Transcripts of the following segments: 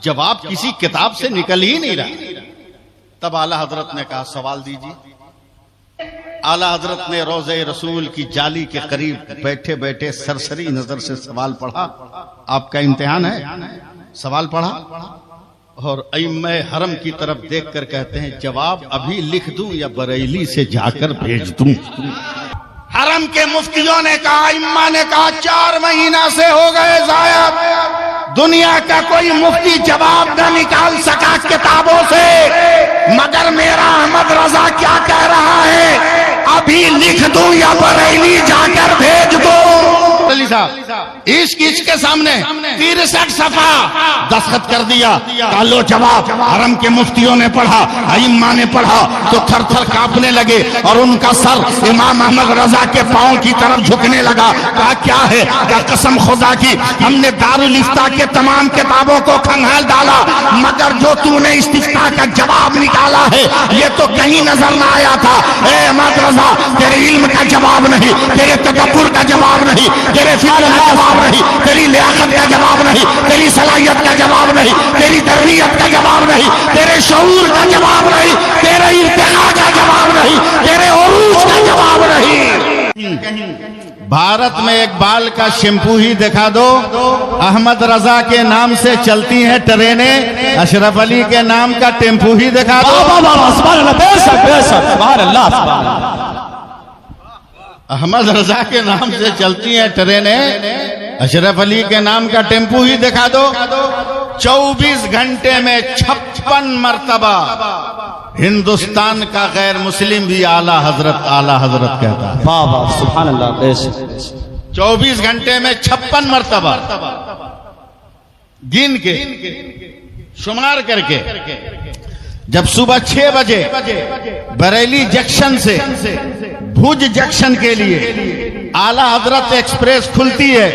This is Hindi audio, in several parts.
जवाब किसी किताब से निकल ही नहीं रहा। तब आला हजरत ने कहा सवाल दीजिए। आला हजरत ने रोज़े रसूल की जाली के करीब बैठे बैठे सरसरी नजर से सवाल पढ़ा। आपका इम्तिहान है, सवाल पढ़ा और अइम्मे हरम की तरफ देखकर कहते हैं जवाब अभी लिख दूं या बरेली से जाकर भेज दूं। हरम के मुफ्तियों ने कहा, इम्मा ने कहा 4 महीना से हो गए जाया, दुनिया का कोई मुफ्ती जवाब न निकाल सका किताबों से, मगर मेरा अहमद रजा क्या कह रहा है, अभी लिख दूं या बरेली जाकर भेज दो। अली साहब इश्क के सामने 63 सफा दस्तखत कर दिया। लो जवाब हरम के मुफ्तियों ने पढ़ा, अइम्मा ने पढ़ा तो थर थर कांपने लगे और उनका सर इमाम अहमद रजा के पांव की तरफ झुकने लगा। कहा क्या है? क्या कसम खुदा की हमने दारुल इफ्ता के तमाम किताबों को खंगाल डाला, मगर जो तूने इस्तिफ्ता का जवाब निकाला है ये तो कहीं नजर ना आया था। अहमद रजा तेरे इल्म का जवाब नहीं, तेरे तदब्बुर का जवाब नहीं, तेरे फिक्र का जवाब नहीं, तेरी लियाकत का जवाब नहीं, तेरी सलाहियत का जवाब नहीं, तेरी तरबियत का जवाब नहीं, तेरे शऊर का जवाब नहीं, तेरे इर्तिका का जवाब नहीं, तेरे उरूज का जवाब नहीं। भारत में एक बाल का शैम्पू ही दिखा दो, अहमद रजा के नाम से चलती हैं ट्रेनें, अशरफ अली के नाम का टेम्पू ही दिखा दो। अहमद रजा के नाम से चलती हैं ट्रेनें, अशरफ अली के नाम का टेम्पू ही दिखा दो। 24 घंटे में 56 मरतबा हिंदुस्तान का गैर मुस्लिम भी आला हजरत कहता है। वाह वाह सुभान अल्लाह। 24 घंटे में 56 मरतबा गिन के शुमार करके, जब सुबह 6 बजे बरेली जंक्शन से भुज जंक्शन के लिए आला हजरत एक्सप्रेस खुलती है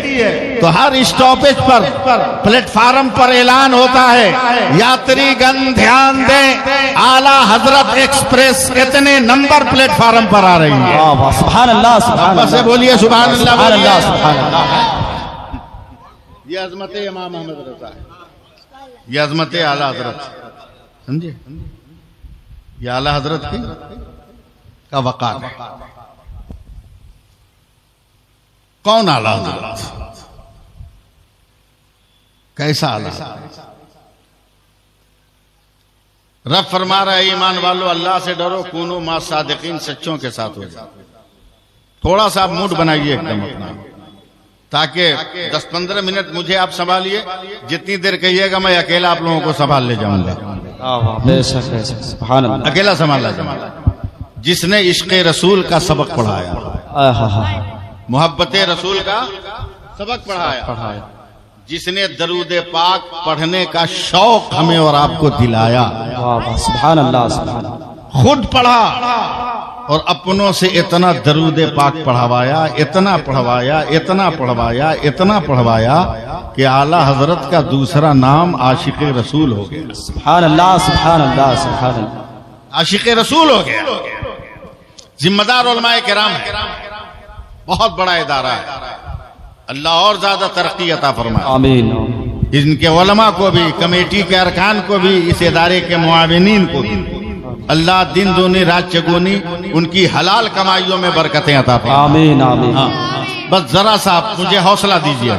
तो हर स्टॉपेज पर प्लेटफार्म पर ऐलान होता है, यात्रीगण ध्यान दें, आला हजरत एक्सप्रेस इतने नंबर प्लेटफार्म पर आ रही है। सुभान अल्लाह सुभान अल्लाह से बोलिए सुभान अल्लाह सुभान अल्लाह सुभान अल्लाह। ये अजमत इमाम अहमद रजा है, ये अजमत आला हजरत, समझे? ये आला हजरत की का वकार है। कौन आला हजरत? कैसा आला? रब फरमा रहा है ईमान वालों अल्लाह से डरो, कूनो मा सादिकीन, सच्चों के साथ हो जाओ। थोड़ा सा मूड बनाइए एकदम अपना, ताकि 10-15 मिनट मुझे आप संभालिए, जितनी देर कहिएगा मैं अकेला आप लोगों को संभाल ले जाऊंगा। अकेला संभाला जिसने इश्क़ रसूल का सबक पढ़ाया, मोहब्बत रसूल का सबक पढ़ाया, जिसने दरूद पाक पढ़ने का शौक हमें और आपको दिलाया। सुभान अल्लाह सुभान अल्लाह। खुद पढ़ा और अपनों से इतना दरूद पाक पढ़वाया, इतना पढ़वाया, इतना पढ़वाया, इतना पढ़वाया कि आला हजरत का दूसरा नाम आशिक़ रसूल हो गया। सुभान अल्लाह सुभान अल्लाह सुभान अल्लाह। आशिक़ रसूल हो गया। जिम्मेदार उलमाए किराम है, बहुत बड़ा इदारा है, अल्लाह और ज्यादा तरक्की अता फरमाए। आमीन। इनके उलमा को भी, कमेटी के अरकान को भी, इस इदारे के मुआविनीन को भी अल्लाह दिन दूनी रात चगुनी उनकी हलाल कमाइयों में बरकतें अता फरमाए। आमीन आमीन। बस जरा सा मुझे हौसला दीजिए।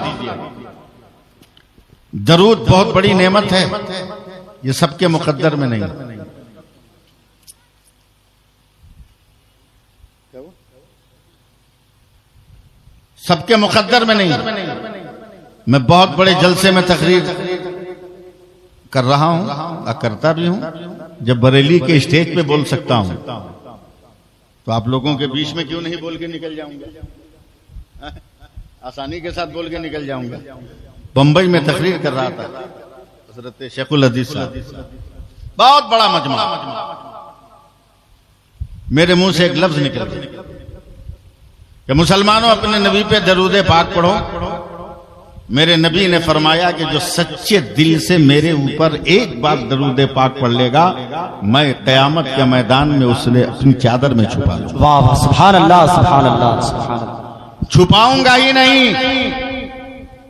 दरूद बहुत बड़ी नेमत है, ये सबके मुकद्दर में नहीं। सबके मुकद्दर में नहीं। मैं बहुत बड़े जलसे में तकरीर कर रहा हूं और करता भी हूं। जब बरेली के स्टेज पे बोल सकता हूं तो आप लोगों के बीच में क्यों नहीं बोल के निकल जाऊंगा? आसानी के साथ बोल के निकल जाऊंगा। बंबई में तकरीर कर रहा था हजरत शेखुल हदीस साहब, बहुत बड़ा मजमा, मेरे मुंह से एक लफ्ज निकल गया कि मुसलमानों अपने नबी पे दरूद पाक पढ़ो। मेरे नबी ने फरमाया कि जो सच्चे दिल से मेरे ऊपर एक बार दरूद पाक पढ़ लेगा, मैं कयामत के मैदान में उसने अपनी चादर में छुपा लूंगा। वाह वाह सुभान अल्लाह सुभान अल्लाह सुभान अल्लाह। छुपाऊंगा ही नहीं,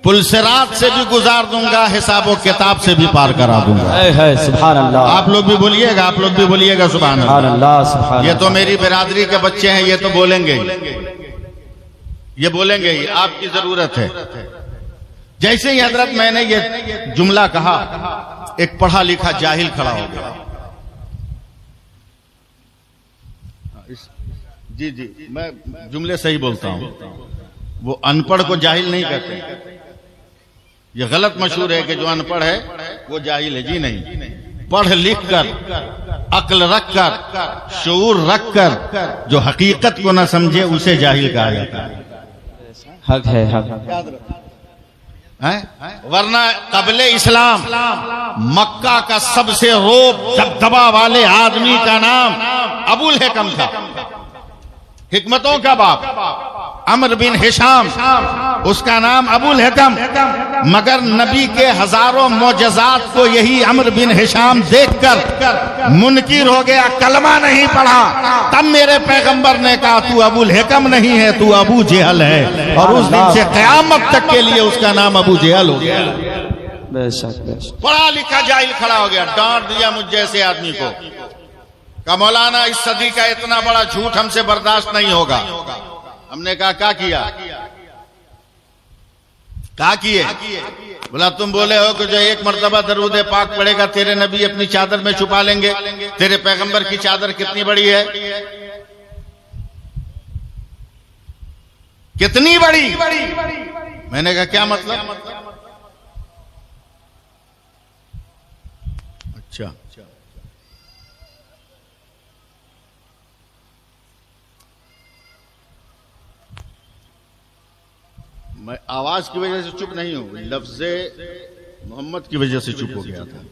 पुलसिरात से भी गुजार दूंगा, हिसाबो किताब से भी पार करा दूंगा। है सुभान अल्लाह। आप लोग भी बोलिएगा, आप लोग भी बोलिएगा सुभान सुभान अल्लाह सुभान ये तो मेरी बिरादरी के बच्चे हैं, ये तो बोलेंगे ही, ये बोलेंगे ही, आपकी जरूरत है। जैसे ही हजरत मैंने ये जुमला कहा, एक पढ़ा लिखा जाहिल खड़ा हो गया। जी जी, मैं जुमले सही बोलता हूं, वो अनपढ़ को जाहिल नहीं कहते। ये गलत मशहूर है कि जो अनपढ़ है वो जाहिल है। जी नहीं, पढ़ लिख कर, अक्ल रख कर, शऊर रख कर जो हकीकत को न समझे उसे जाहिल कहा जाता है। हक है, हक है? वरना कबले इस्लाम मक्का का सबसे रोब दबदबा वाले आदमी का नाम अबुल हेकम था, हिकमतों का बाप अमर बिन हिशाम, उसका नाम अबुल हेकम। मगर नबी के हजारों मोजज़ात को यही अमर बिन हिशाम देखकर मुनकिर हो गया, कलमा नहीं पढ़ा। तब मेरे पैगंबर ने कहा तू अबुल हेकम नहीं है, तू अबू जेहल है। और उस दिन से क़यामत तक के लिए उसका नाम अबू जेहल हो गया। बेशक बेशक। पढ़ा लिखा जाहिल खड़ा हो गया, डांट दिया मुझ जैसे आदमी को का मौलाना इस सदी का इतना बड़ा झूठ हमसे बर्दाश्त नहीं होगा। हमने कहा क्या किया? क्या किए? बोला तुम बोले हो कि जो एक मर्तबा दरूद पाक पढ़ेगा तेरे नबी अपनी चादर में छुपा लेंगे। तेरे पैगंबर की चादर कितनी बड़ी है? कितनी बड़ी? मैंने कहा क्या मतलब? अच्छा, मैं आवाज की वजह से चुप नहीं हूं, लफ्ज़े मोहम्मद की वजह से चुप हो गया था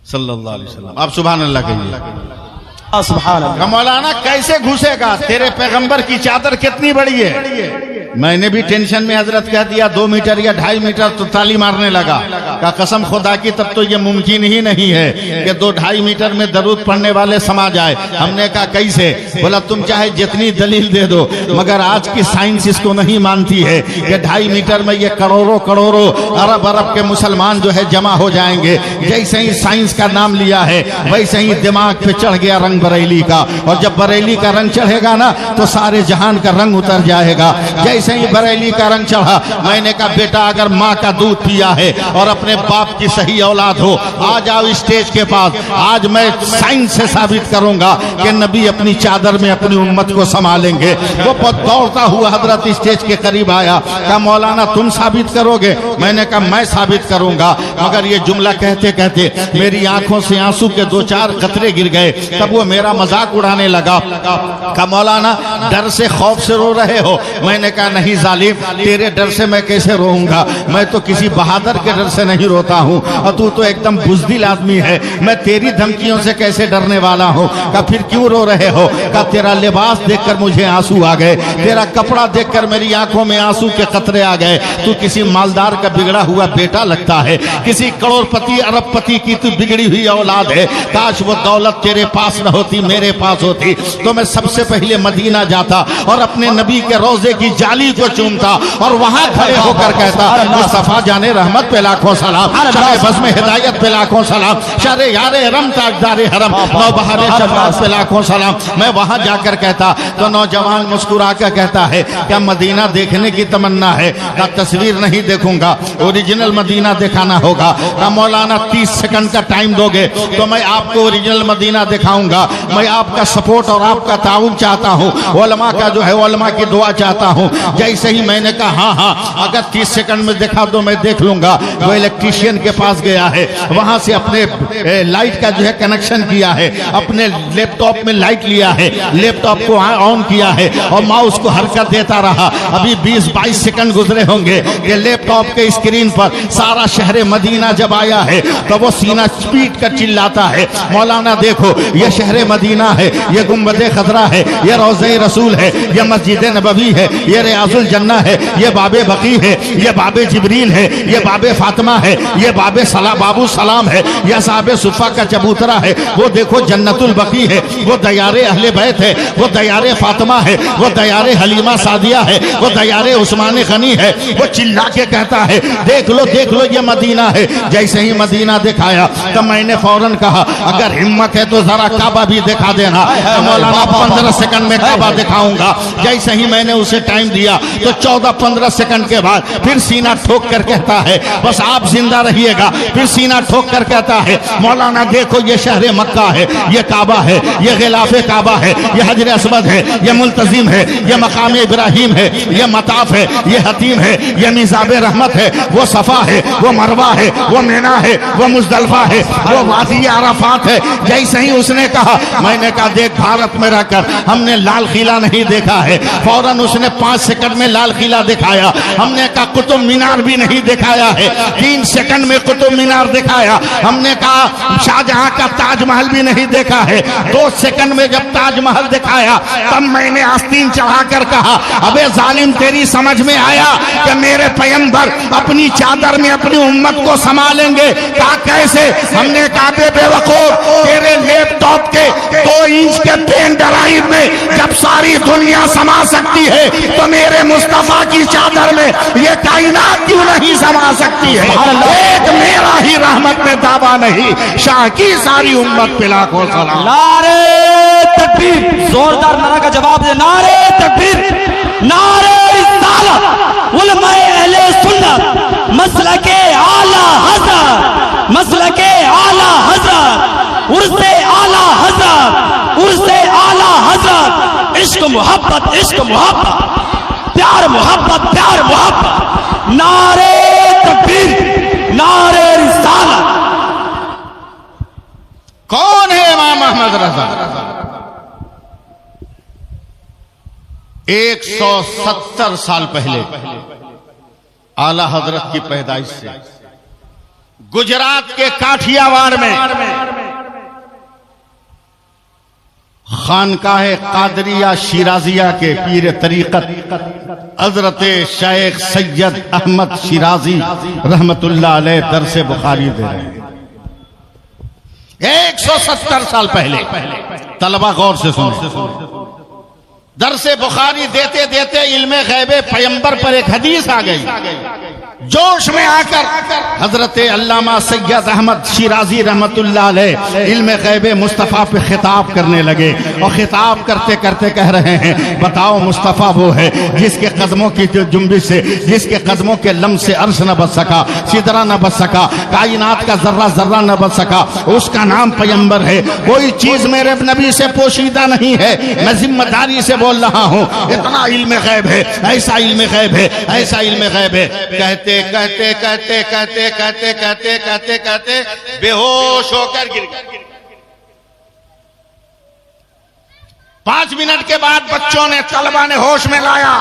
सल्लल्लाहु अलैहि वसल्लम। आप सुभान अल्लाह कहिए। सुभान अल्लाह। मौलाना कैसे घुसेगा? तेरे पैगंबर की चादर कितनी बड़ी है? मैंने भी टेंशन में हजरत कह दिया 2 मीटर या 2.5 मीटर, तो ताली मारने लगा। का कसम खुदा की तब तो ये मुमकिन ही नहीं है कि 2-2.5 मीटर में दरूद पढ़ने वाले समा जाए। हमने कहा कैसे? बोला तुम चाहे जितनी दलील दे दो, मगर आज की साइंस इसको नहीं मानती है कि 2.5 मीटर में ये करोड़ों करोड़ों अरब के मुसलमान जो है जमा हो जाएंगे। जैसे ही साइंस का नाम लिया है वैसे ही दिमाग पे चढ़ गया रंग बरेली का, और जब बरेली का रंग चढ़ेगा ना तो सारे जहान का रंग उतर जाएगा। जैसे ही बरेली का रंग चढ़ा, मैंने कहा बेटा अगर माँ का दूध पिया है और अपने बाप की सही औलाद हो, आ जाओ स्टेज के पास। आज मैं साइंस से साबित करूंगा कि नबी अपनी चादर में अपनी उम्मत को संभालेंगे। वो दौड़ता हुआ हजरत स्टेज के करीब आया, कहा मौलाना तुम साबित करोगे? मैंने कहा मैं साबित करूंगा। मगर ये जुमला कहते कहते मेरी आंखों से आंसू के 2-4 कतरे गिर गए। तब वो मेरा मजाक उड़ाने लगा, कहा मौलाना डर से खौफ से रो रहे हो? मैंने कहा नहीं जालिम, तेरे डर से मैं कैसे रोऊंगा? मैं तो किसी बहादुर के डर से नहीं रोता हूँ, और तू तो एकदम बुज़दिल आदमी है, मैं तेरी धमकियों से कैसे डरने वाला हूँ? कहा फिर क्यों रो रहे हो? कहा तेरा लिबास देखकर मुझे आंसू आ गए, तेरा कपड़ा देखकर मेरी आंखों में आंसू के कतरे आ गए। तू किसी मालदार का बिगड़ा हुआ बेटा लगता है, किसी करोड़पति अरबपति की तू बिगड़ी हुई औलाद है। काश वो दौलत तेरे पास न होती, मेरे पास होती, तो मैं सबसे पहले मदीना जाता और अपने नबी के रोजे की जाली को चूमता और वहां खड़े होकर कहता मुस्तफा जाने रहमत पे लाखों सलाम, शाह बज़्म हिदायत पे लाखों सलाम, शाह यारे हरम ताजदारे हरम, नौबहारे शफाअत पे लाखों सलाम। मैं वहां जाकर कहता तो नौजवान मुस्कुरा कर कहता है क्या मदीना देखने की तमन्ना है? का तस्वीर नहीं देखूंगा, ओरिजिनल मदीना दिखाना होगा। का मौलाना 30 सेकंड का टाइम दोगे तो मैं आपको ओरिजिनल मदीना दिखाऊंगा। मैं आपका सपोर्ट और आपका ताउन चाहता हूँ, उलमा का जो है उलमा की दुआ चाहता हूँ। जैसे ही मैंने कहा हाँ हाँ अगर 30 सेकंड में दिखा दो मैं देख लूंगा, वो इलेक्ट्रीशियन के पास गया है, वहां से अपने लाइट का जो है कनेक्शन किया है, अपने लैपटॉप में लाइट लिया है, लैपटॉप को ऑन किया है और माउस को हरकत देता रहा। अभी 20-22 सेकंड गुजरे होंगे कि लैपटॉप के स्क्रीन पर सारा शहर मदीना जब आया है तो वो सीना पीट कर चिल्लाता है मौलाना देखो ये शहर मदीना है, ये गुंबद खजरा है, ये रोज़े रसूल है, ये मस्जिद नबवी है, ये रियाजुल जन्ना है, ये बाबे बकी है, ये बाबे जिब्रील है, ये बाबे फातिमा है, ये बाबे बाबू सलाम है, यह साहबे सुफा का चबूतरा है, वो देखो जन्नतुल बकी है, वो दयारे अहले बैत है, वो दयारे फातिमा है, वो दयारे हलीमा सादिया है, वो दयारे उस्मान गनी है। वो चिल्ला के कहता है देख लो ये मदीना है। जैसे ही मदीना दिखाया तो मैंने फौरन कहा अगर हिम्मत है तो जरा काबा भी दिखा देना। मौलाना 15 सेकंड में काबा दिखाऊंगा। जैसे ही मैंने उसे टाइम दिया तो 14-15 सेकंड के बाद फिर सीना ठोक कर कहता है बस आप जिंदा रहिएगा। फिर सीना ठोक कर कहता है मौलाना देखो ये शहर मक्का है, ये काबा है, ये गिलाफे काबा है, ये हजर अस्वद है, ये मुल्तजिम है, ये मकाम इब्राहिम है, ये मताफ है, ये हतीम है, ये मिज़ाब रहमत है, वो सफा है, वो मरवा है, वो मीना है, वो मुजदलफा है, वो वादी अराफात है। जैसे ही उसने कहा मैंने कहा देख भारत में रहकर हमने लाल किला नहीं देखा है। फौरन उसने 5 सेकंड में लाल किला दिखाया। हमने कहा कुतुब मीनार भी नहीं दिखाया है। 3 सेकंड में कुतुब मीनार दिखाया। हमने कहा शाहजहां का ताजमहल भी नहीं देखा है। 2 सेकंड में जब ताजमहल दिखाया तब मैंने आस्तीन चढ़ाकर कहा अबे जालिम तेरी समझ में आया कि मेरे पैगंबर अपनी चादर में अपनी उम्मत को संभालेंगे? कहा कैसे? हमने कहा बेवकूफ तेरे लैपटॉप के 2 इंच के पेन ड्राइव में जब सारी दुनिया समा सकती है तो मेरे मुस्तफा की चादर में ये कायनात क्यों नहीं समा सकती है? एक मेरा ही रहमत में दावा नहीं, शाह की सारी उम्मत पे लाखों सलाम। नारे तकबीर, जोरदार नारा का जवाब दे। नारे तकबीर, नारे रिसालत, उलमाए अहले सुन्नत, मसलके आला हज़रत, मसलके आला हज़रत, उर्से आला हज़रत, उर्से आला हज़रत, इश्क मोहब्बत, इश्क मोहब्बत, प्यार मोहब्बत, प्यार मोहब्बत। नारे तकबीर, नारे रिसालत। कौन है इमाम अहमद रजा? 170 साल पहले आला हजरत की पैदाइश से गुजरात के काठियावाड़ में खानकाह कादरिया शिराजिया के पीर तरीकत हजरत शेख सैयद अहमद शिराजी रहमतुल्लाह अलैह दरस बुखारी दे रहे हैं। 170 साल पहले। तलबा गौर से सुनो। दरसे बुखारी देते देते इल्मे गैबे पैगंबर पर एक हदीस आ गई। जोश में आकर हजरत अल्लामा सैयद अहमद शिराजी रहमतुल्लाह अलैह इल्मे गैबे मुस्तफ़ा पे खिताब करने लगे और खिताब करते करते कह रहे हैं बताओ मुस्तफ़ा वो है जिसके कदमों की जुम्बिश से, जिसके कदमों के लम से अर्श न बच सका, सिदरा न बच सका, कायनात का जर्रा जर्रा न बच सका, उसका नाम पैगंबर है। कोई चीज मेरे नबी से पोशीदा नहीं है। मैं जिम्मेदारी से बोल रहा हूँ। इतना इल्मे गैब है, ऐसा इल्मे गैब है, ऐसा इल्मे गैब है। कहते कहते कहते कहते कहते कहते कहते कहते बेहोश होकर गिर गए। 5 मिनट के बाद बच्चों ने, तलबा ने होश में लाया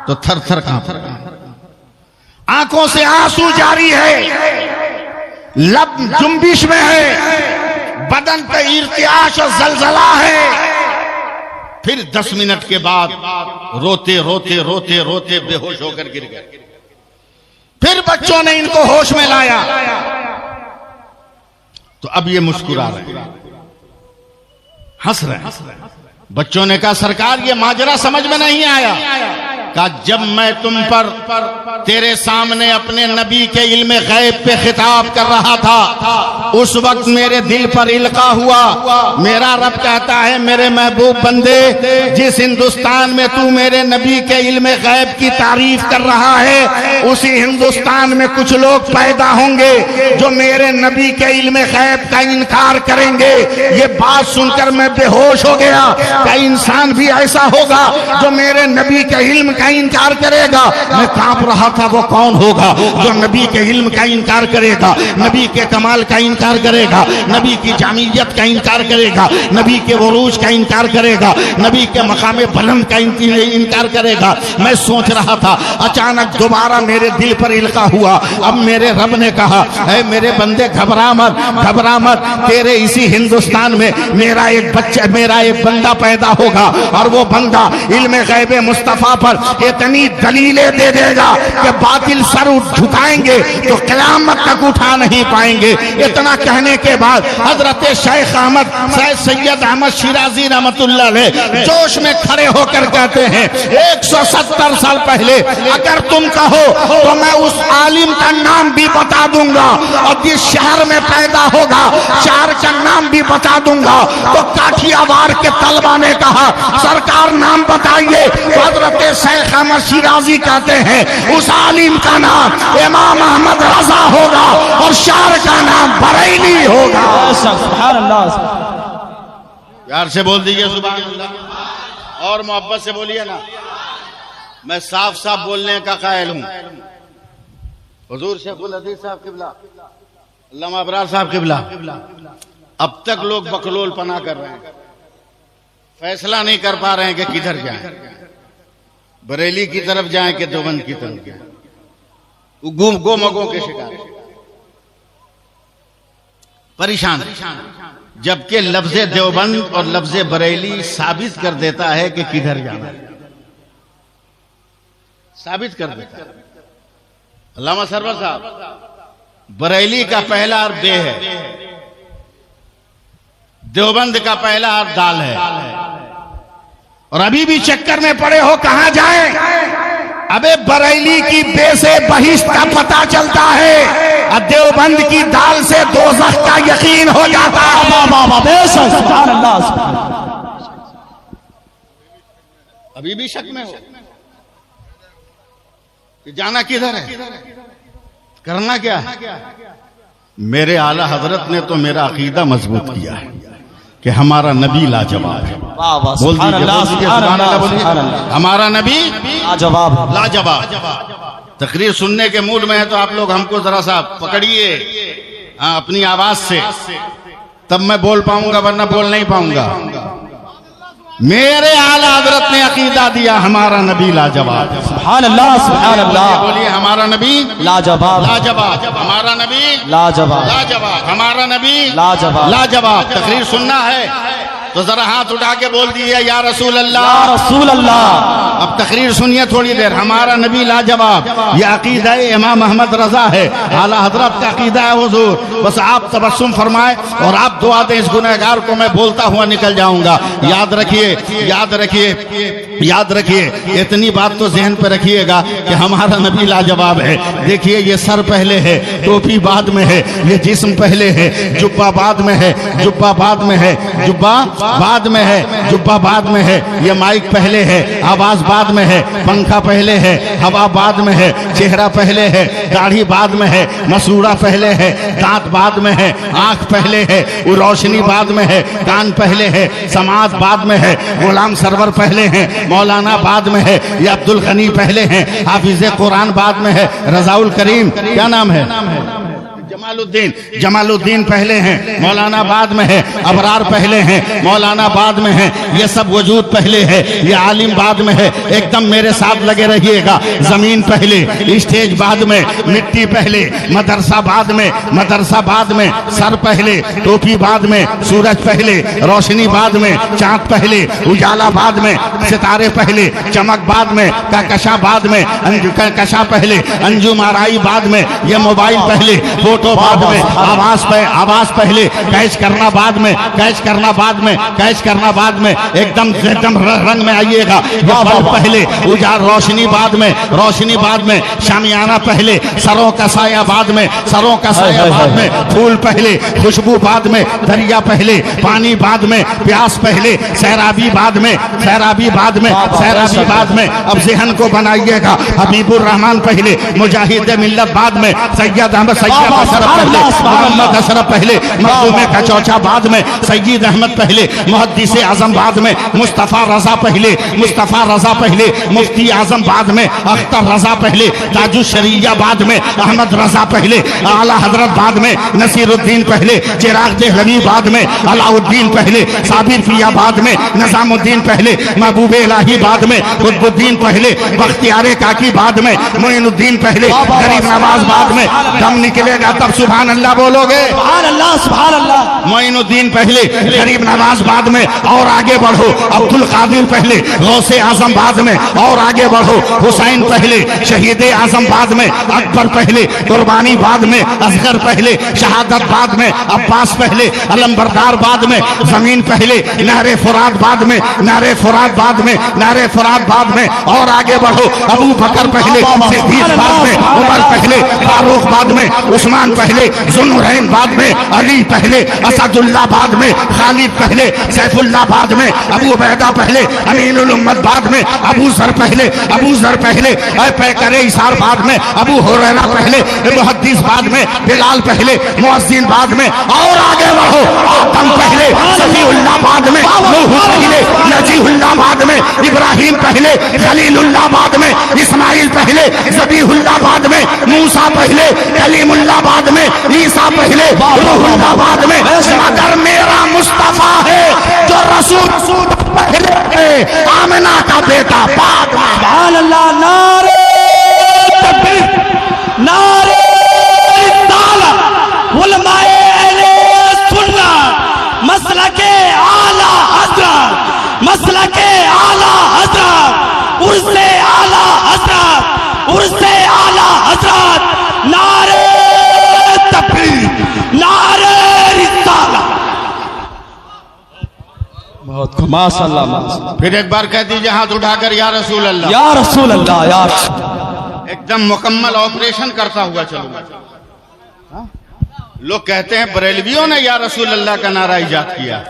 तो थर थर कांप, आंखों से आंसू जारी है, लब जुम्बिश में है, बदन पे इर्तियाश और जलजला है। फिर 10 मिनट के बाद रोते रोते रोते रोते बेहोश होकर गिर गए। फिर बच्चों ने इनको होश में लाया तो अब ये मुस्कुरा रहे हैं, हंस रहे हैं। बच्चों ने कहा सरकार ये माजरा समझ में नहीं आया। कहा जब मैं तुम पर तेरे सामने अपने नबी के इल्मे गैब पे खिताब कर रहा था उस वक्त मेरे दिल पर इल्का हुआ। मेरा रब कहता है मेरे महबूब बंदे, जिस हिंदुस्तान में तू मेरे नबी के इल्मे गैब की तारीफ कर रहा है उसी हिंदुस्तान में कुछ लोग पैदा होंगे जो मेरे नबी के इल्मे गैब का इनकार करेंगे। ये बात सुनकर मैं बेहोश हो गया। क्या इंसान भी ऐसा होगा जो मेरे नबी के इल्म का इनकार करेगा? मैं कांप रहा था वो कौन होगा जो नबी के इल्म का इनकार करेगा, नबी के कमाल का इनकार करेगा, नबी की जामियत का इनकार करेगा, नबी के उरूज का इनकार करेगा, नबी के मकाम बुलंद का इनकार करेगा। मैं सोच रहा था, अचानक दोबारा मेरे दिल पर इल्का हुआ। अब मेरे रब ने कहा ऐ मेरे बंदे घबरा मत, घबरा मत, तेरे इसी हिंदुस्तान में मेरा एक बच्चा, मेरा एक बंदा पैदा होगा और वो बंदा इल्मे गैबे मुस्तफा पर इतनी दलीलें दे देगा कि बातिल सर झुकाएंगे तो क़यामत तक उठा नहीं पाएंगे। इतना कहने के बाद हजरत शेख अहमद सैयद अहमद शिराजी रहमतुल्लाह अलैह जोश में खड़े होकर कहते हैं 170 साल पहले अगर तुम कहो तो मैं उस आलिम का नाम भी बता दूंगा और जिस शहर में पैदा होगा शहर का नाम भी बता दूंगा। तो काठियावाड़ के तलबा ने कहा सरकार नाम बताइए। हजरत शेख अहमद शिराजी कहते हैं उस आलिम का नाम इमाम अहमद रजा होगा और शहर का नाम बरेली होगा। प्यार से बोल दीजिए सुभान अल्लाह और मोहब्बत से बोलिए ना। मैं साफ साफ बोलने का कायल हूं। हुजूर शेखुल हदीस साहब किबला, अल्लामा अबरार साहब किबला, अब तक लोग बकलोल पना कर रहे हैं, फैसला नहीं कर पा रहे हैं कि किधर जाएं, बरेली की तरफ जाएं कि देवबंद की तरफ जाएं। गोमगों के शिकार परेशान, जबकि लफ्ज़े देवबंद और लफ्ज़े बरेली साबित कर देता है कि किधर जाना है, साबित कर देता है। अल्लामा सरवर साहब, बरेली का पहला अर्थ बे है, देवबंद का पहला अर्थ दाल है। और अभी भी चक्कर में पड़े हो कहां जाएं? अबे बरेली की बे से बहिश्त का पता चलता है और देवबंद की दाल से दोज़ख का यकीन हो जाता है। अभी भी शक में हो कि जाना किधर है, करना क्या है? मेरे आला हजरत ने तो मेरा अकीदा मजबूत किया है कि हमारा नबी लाजवाब है। बोल दीजिए सुभान अल्लाह, बोलिए हमारा नबी लाजवाब, लाजवाब। तकरीर सुनने के मूड में है तो आप लोग हमको जरा सा पकड़िए अपनी आवाज से, तब मैं बोल पाऊंगा, वरना बोल नहीं पाऊंगा। मेरे आला हजरत ने अकीदा दिया हमारा नबी लाजवाब। सुभान अल्लाह, सुभान अल्लाह। बोलिए हमारा नबी लाजवाब, लाजवाब, हमारा नबी लाजवाब, लाजवाब, हमारा नबी लाजवाब, लाजवाब। तकरीर सुनना है तो जरा हाथ उठा के बोल दीजिए या रसूल अल्लाह, या रसूल अल्लाह। अब तकरीर सुनिए थोड़ी देर। हमारा नबी लाजवाब, यह अकीदा इमाम अहमद रजा है, आला हजरत का अकीदा है हुजूर। बस आप तबस्सुम फरमाए और आप दुआ दें, इस गुनहगार को मैं बोलता हुआ निकल जाऊंगा। याद रखिए, याद रखिए, याद रखिए, इतनी बात तो जहन पे रखिएगा कि हमारा नबी लाजवाब है। देखिए ये सर पहले है, टोपी बाद में है, ये जिस्म पहले है, जुब्बा बाद में है, जुब्बा बाद में है, जुब्बा बाद में है, जुब्बा बाद में है, ये माइक पहले है, आवाज बाद में है, पंखा पहले है, हवा बाद में है, चेहरा पहले है, दाढ़ी बाद में है, मसूड़ा पहले है, दांत बाद में है, आंख पहले है, वो रोशनी बाद में है, कान पहले है, समाज बाद में है, गुलाम सरवर पहले हैं, मौलाना बाद में है, ये अब्दुल गनी पहले हैं, हाफिज कुरान बाद में है, रजाउल करीम क्या नाम है, जमालुद्दीन, जमालुद्दीन पहले हैं, मौलाना बाद में है, अबरार पहले हैं, मौलाना बाद में है, ये सब वजूद पहले है, ये आलिम बाद में है। एकदम मेरे साथ लगे रहिएगा। जमीन पहले, स्टेज बाद में, मिट्टी पहले, मदरसा बाद में, मदरसा बाद में, सर पहले, टोपी बाद में, सूरज पहले, रोशनी बाद में, चांद पहले, उजाला बाद में, सितारे पहले, चमक बाद में, कहकशा बाद में, कहकशा पहले, अंजुम आराई बाद में, ये मोबाइल पहले, फोटो बाद में, आवाज पहले, कैच करना बाद में, कैच करना बाद में, कैच करना बाद में, एकदम एकदम रंग में आइएगा। बल्ब पहले, उजाला रोशनी बाद में, रोशनी बाद में, शामियाना पहले, सरों का साया बाद में, सरों का साया बाद में, फूल पहले, खुशबू बाद में, दरिया पहले, पानी बाद में, प्यास पहले, सैराबी बाद में, सैराबी बाद में, सैराबी बाद में। अब जहन को बनाइएगा। हबीबुर रहमान पहले, मुजाहिद मिल्लत बाद में, सैयद अहमद सैयद पहले, मोहम्मद अशरफ पहले, मखदूम का चौचा बाद में, सईद अहमद पहले, मुहद्दिस आजम बाद में, मुस्तफा रजा पहले, मुस्तफा रजा पहले, मुफ्ती आजम बाद में, अख्तर रजा पहले, ताजुल शरिया बाद में, अहमद रजा पहले, आला हजरत बाद में, नसीरुद्दीन पहले, चिराग देहलवी बाद में, अलाउद्दीन पहले, साबिर पिया बाद में, निजामुद्दीन पहले, महबूब इलाही बाद में, कुतुबुद्दीन पहले, बख्तियार काकी बाद में, मोइनुद्दीन पहले, गरीब नवाज बाद में। दम निकलेगा तब सब सुभान अल्लाह बोलोगे? सुभान अल्लाह, सुभान अल्लाह। मोइनुद्दीन पहले, गरीब नवाज बाद में, और आगे बढ़ो। अब्दुल कादिर पहले, गौसे आजम बाद में, और आगे बढ़ो। हुसैन पहले, शहीद आजम बाद में, अकबर पहले, कुर्बानी बाद में, असगर पहले, शहादत बाद में, अब्बास पहले, अलमबरदार बाद में, जमीन पहले, नारे फुरात बाद में, नारे फुरात बाद में, नारे फुरात बाद में, और आगे बढ़ो। अबू बकर पहले, सिद्दीक बाद में, उमर पहले, फारूक बाद में, उस्मान पहले, जुन्नूरैन बाद में, अली पहले, असदुल्लाह बाद में, खालिद पहले, सैफुल्लाह बाद में, अबू उबैदा पहले, अमीनुल उम्मत बाद में, अबू जर पहले, अबू जर पहले, पैकरे इसार बाद में, अबू हुरैरा पहले, मुहद्दिस बाद में, बिलाल पहले, मुअज्जिन बाद में, और आगे बढ़ो। आदम पहले, सफीउल्लाह बाद में, नूह पहले, नजीहुल्लाह बाद में, इब्राहिम पहले, खलीलुल्लाह बाद में, इस्माइल पहले, ज़बीहुल्लाह बाद में, मूसा पहले, कलीमुल्लाह बाद में, ईसा पहले, रूहुल्लाह बाद में, मगर मेरा मुस्तफा है जो रसूल पहले है, आमिना का बेटा बाद में। सुभान अल्लाह। नारे तकबीर, नारे रिसालत, उलमाए अहले सुन्नत, मसलके आला हज़रत, मसलके आला हज़रत, उर्से आला हज़रत, उर्से आला हज़रत। नारे तकबीर, नारे रिसालत। बहुत माशाअल्लाह, माशाअल्लाह। फिर एक बार कह दीजिए हाथ उठाकर, या रसूल अल्लाह। या रसूल अल्लाह, या रसूल अल्लाह। एकदम मुकम्मल ऑपरेशन करता हुआ चलूंगा। लोग कहते हैं बरेलवियों ने या रसूल अल्लाह का नारा इजाद किया।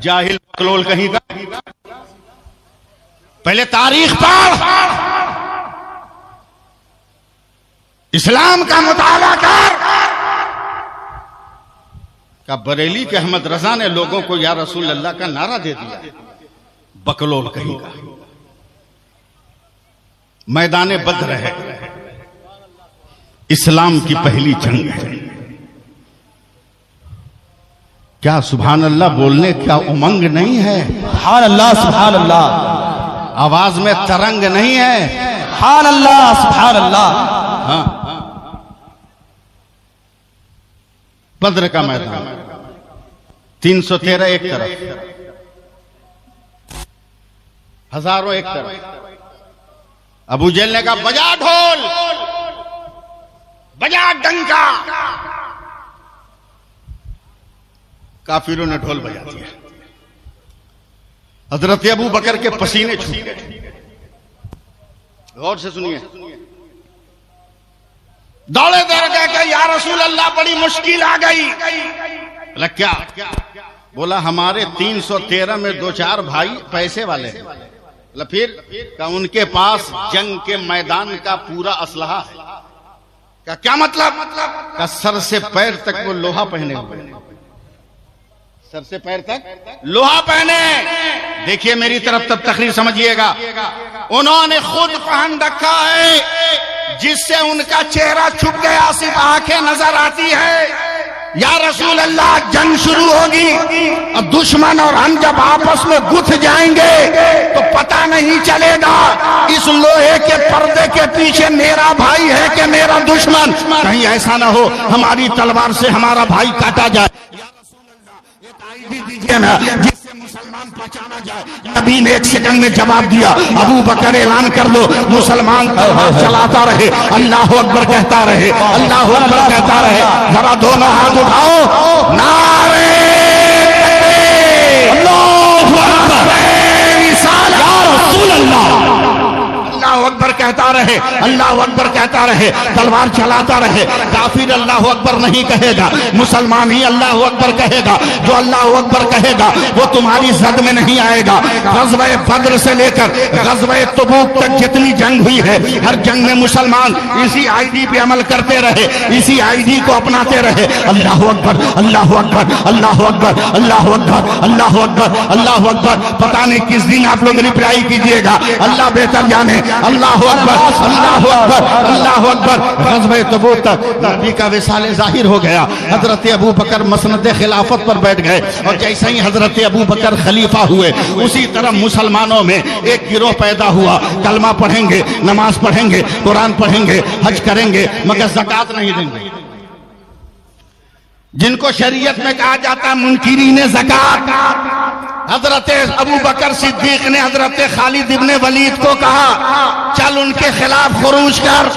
जाहिल बकलोल कहीं का। पहले तारीख पढ़, इस्लाम का मुताला कर। का बरेली के अहमद रजा ने लोगों को या रसूल अल्लाह का नारा दे दिया। बकलोल कहीं का। मैदान बद्र है, इस्लाम की पहली जंग है। क्या सुभान अल्लाह बोलने क्या उमंग नहीं है? सुभान अल्लाह, सुभान अल्लाह। आवाज में तरंग नहीं है? सुभान अल्लाह, सुभान अल्लाह। हाँ, बद्र का मैदान 313 एक तरफ, हजारों एक तरफ। अबू जहल ने कहा बजा ढोल, बजा डंका। काफिरों ने ढोल बजा दिया। हजरत अबू बकर के पसीने छूट गए। गौर से सुनिए। दौड़े दौड़ के या रसूल अल्लाह बड़ी मुश्किल आ गई। बोला क्या? बोला हमारे 313 में 2-4 भाई पैसे वाले हैं। बोला फिर? का उनके पास जंग के मैदान का पूरा असलहा है। क्या मतलब? का सर से पैर तक वो लोहा पहने हुए, सर से पैर तक लोहा पहने। देखिए मेरी तरफ तब तकरीर समझिएगा। उन्होंने खुद पहन रखा है जिससे उनका चेहरा छुप गया, सिर्फ आंखें नजर आती है। या रसूल अल्लाह जंग शुरू होगी और दुश्मन और हम जब आपस में गुथ जाएंगे तो पता नहीं चलेगा इस लोहे के पर्दे के पीछे मेरा भाई है कि मेरा दुश्मन। कहीं ऐसा ना हो हमारी तलवार से हमारा भाई काटा जाए। दीजिए ना जिससे मुसलमान पहचाना जाए। नबी ने 1 सेकंड में जवाब दिया। अबू बकर ऐलान कर लो, मुसलमान चलाता रहे, अल्लाह अकबर कहता रहे, अल्लाह अकबर कहता रहे। जरा दोनों हाथ उठाओ, नारे अल्लाहू अकबर, या रसूल अल्लाह। अल्लाह अकबर कहता रहे, अल्लाह अकबर कहता रहे, तलवार चलाता रहे। काफिर अल्लाह अकबर नहीं कहेगा, मुसलमान ही अल्लाह अकबर कहेगा। जो अल्लाह अकबर कहेगा वो तुम्हारी जद में नहीं आएगा। ग़ज़वा बद्र से लेकर ग़ज़वा तबूक तक जितनी जंग हुई है, हर जंग में मुसलमान इसी आईडी पे अमल करते रहे, इसी आईडी को अपनाते रहे। अल्लाह अकबर, अल्लाह अकबर, अल्लाह अकबर, अल्लाह अकबर, अल्लाह अकबर, अल्लाह अकबर। पता नहीं किस दिन आप लोग रिप्लाई कीजिएगा, अल्लाह बेहतर जाने। अल्लाह अकबर, अल्लाह अकबर, अल्लाह अकबर। ग़ज़वा तबूक तक नबी का विसाल ज़ाहिर हो गया। हजरत अबू बकर मसनद खिलाफत पर बैठ गए और जैसे ही हजरत अबू बकर खलीफा हुए उसी तरह मुसलमानों में एक गिरोह पैदा हुआ। कलमा पढ़ेंगे, नमाज पढ़ेंगे, कुरान पढ़ेंगे, हज करेंगे, मगर ज़कात नहीं देंगे। जिनको शरीयत में कहा जाता है मुनकिरीन ज़कात, हजरत अबू बकर सिद्दीक ने हजरत खालिद इब्ने वलीद को कहा चल उनके खिलाफ खुरूज कर।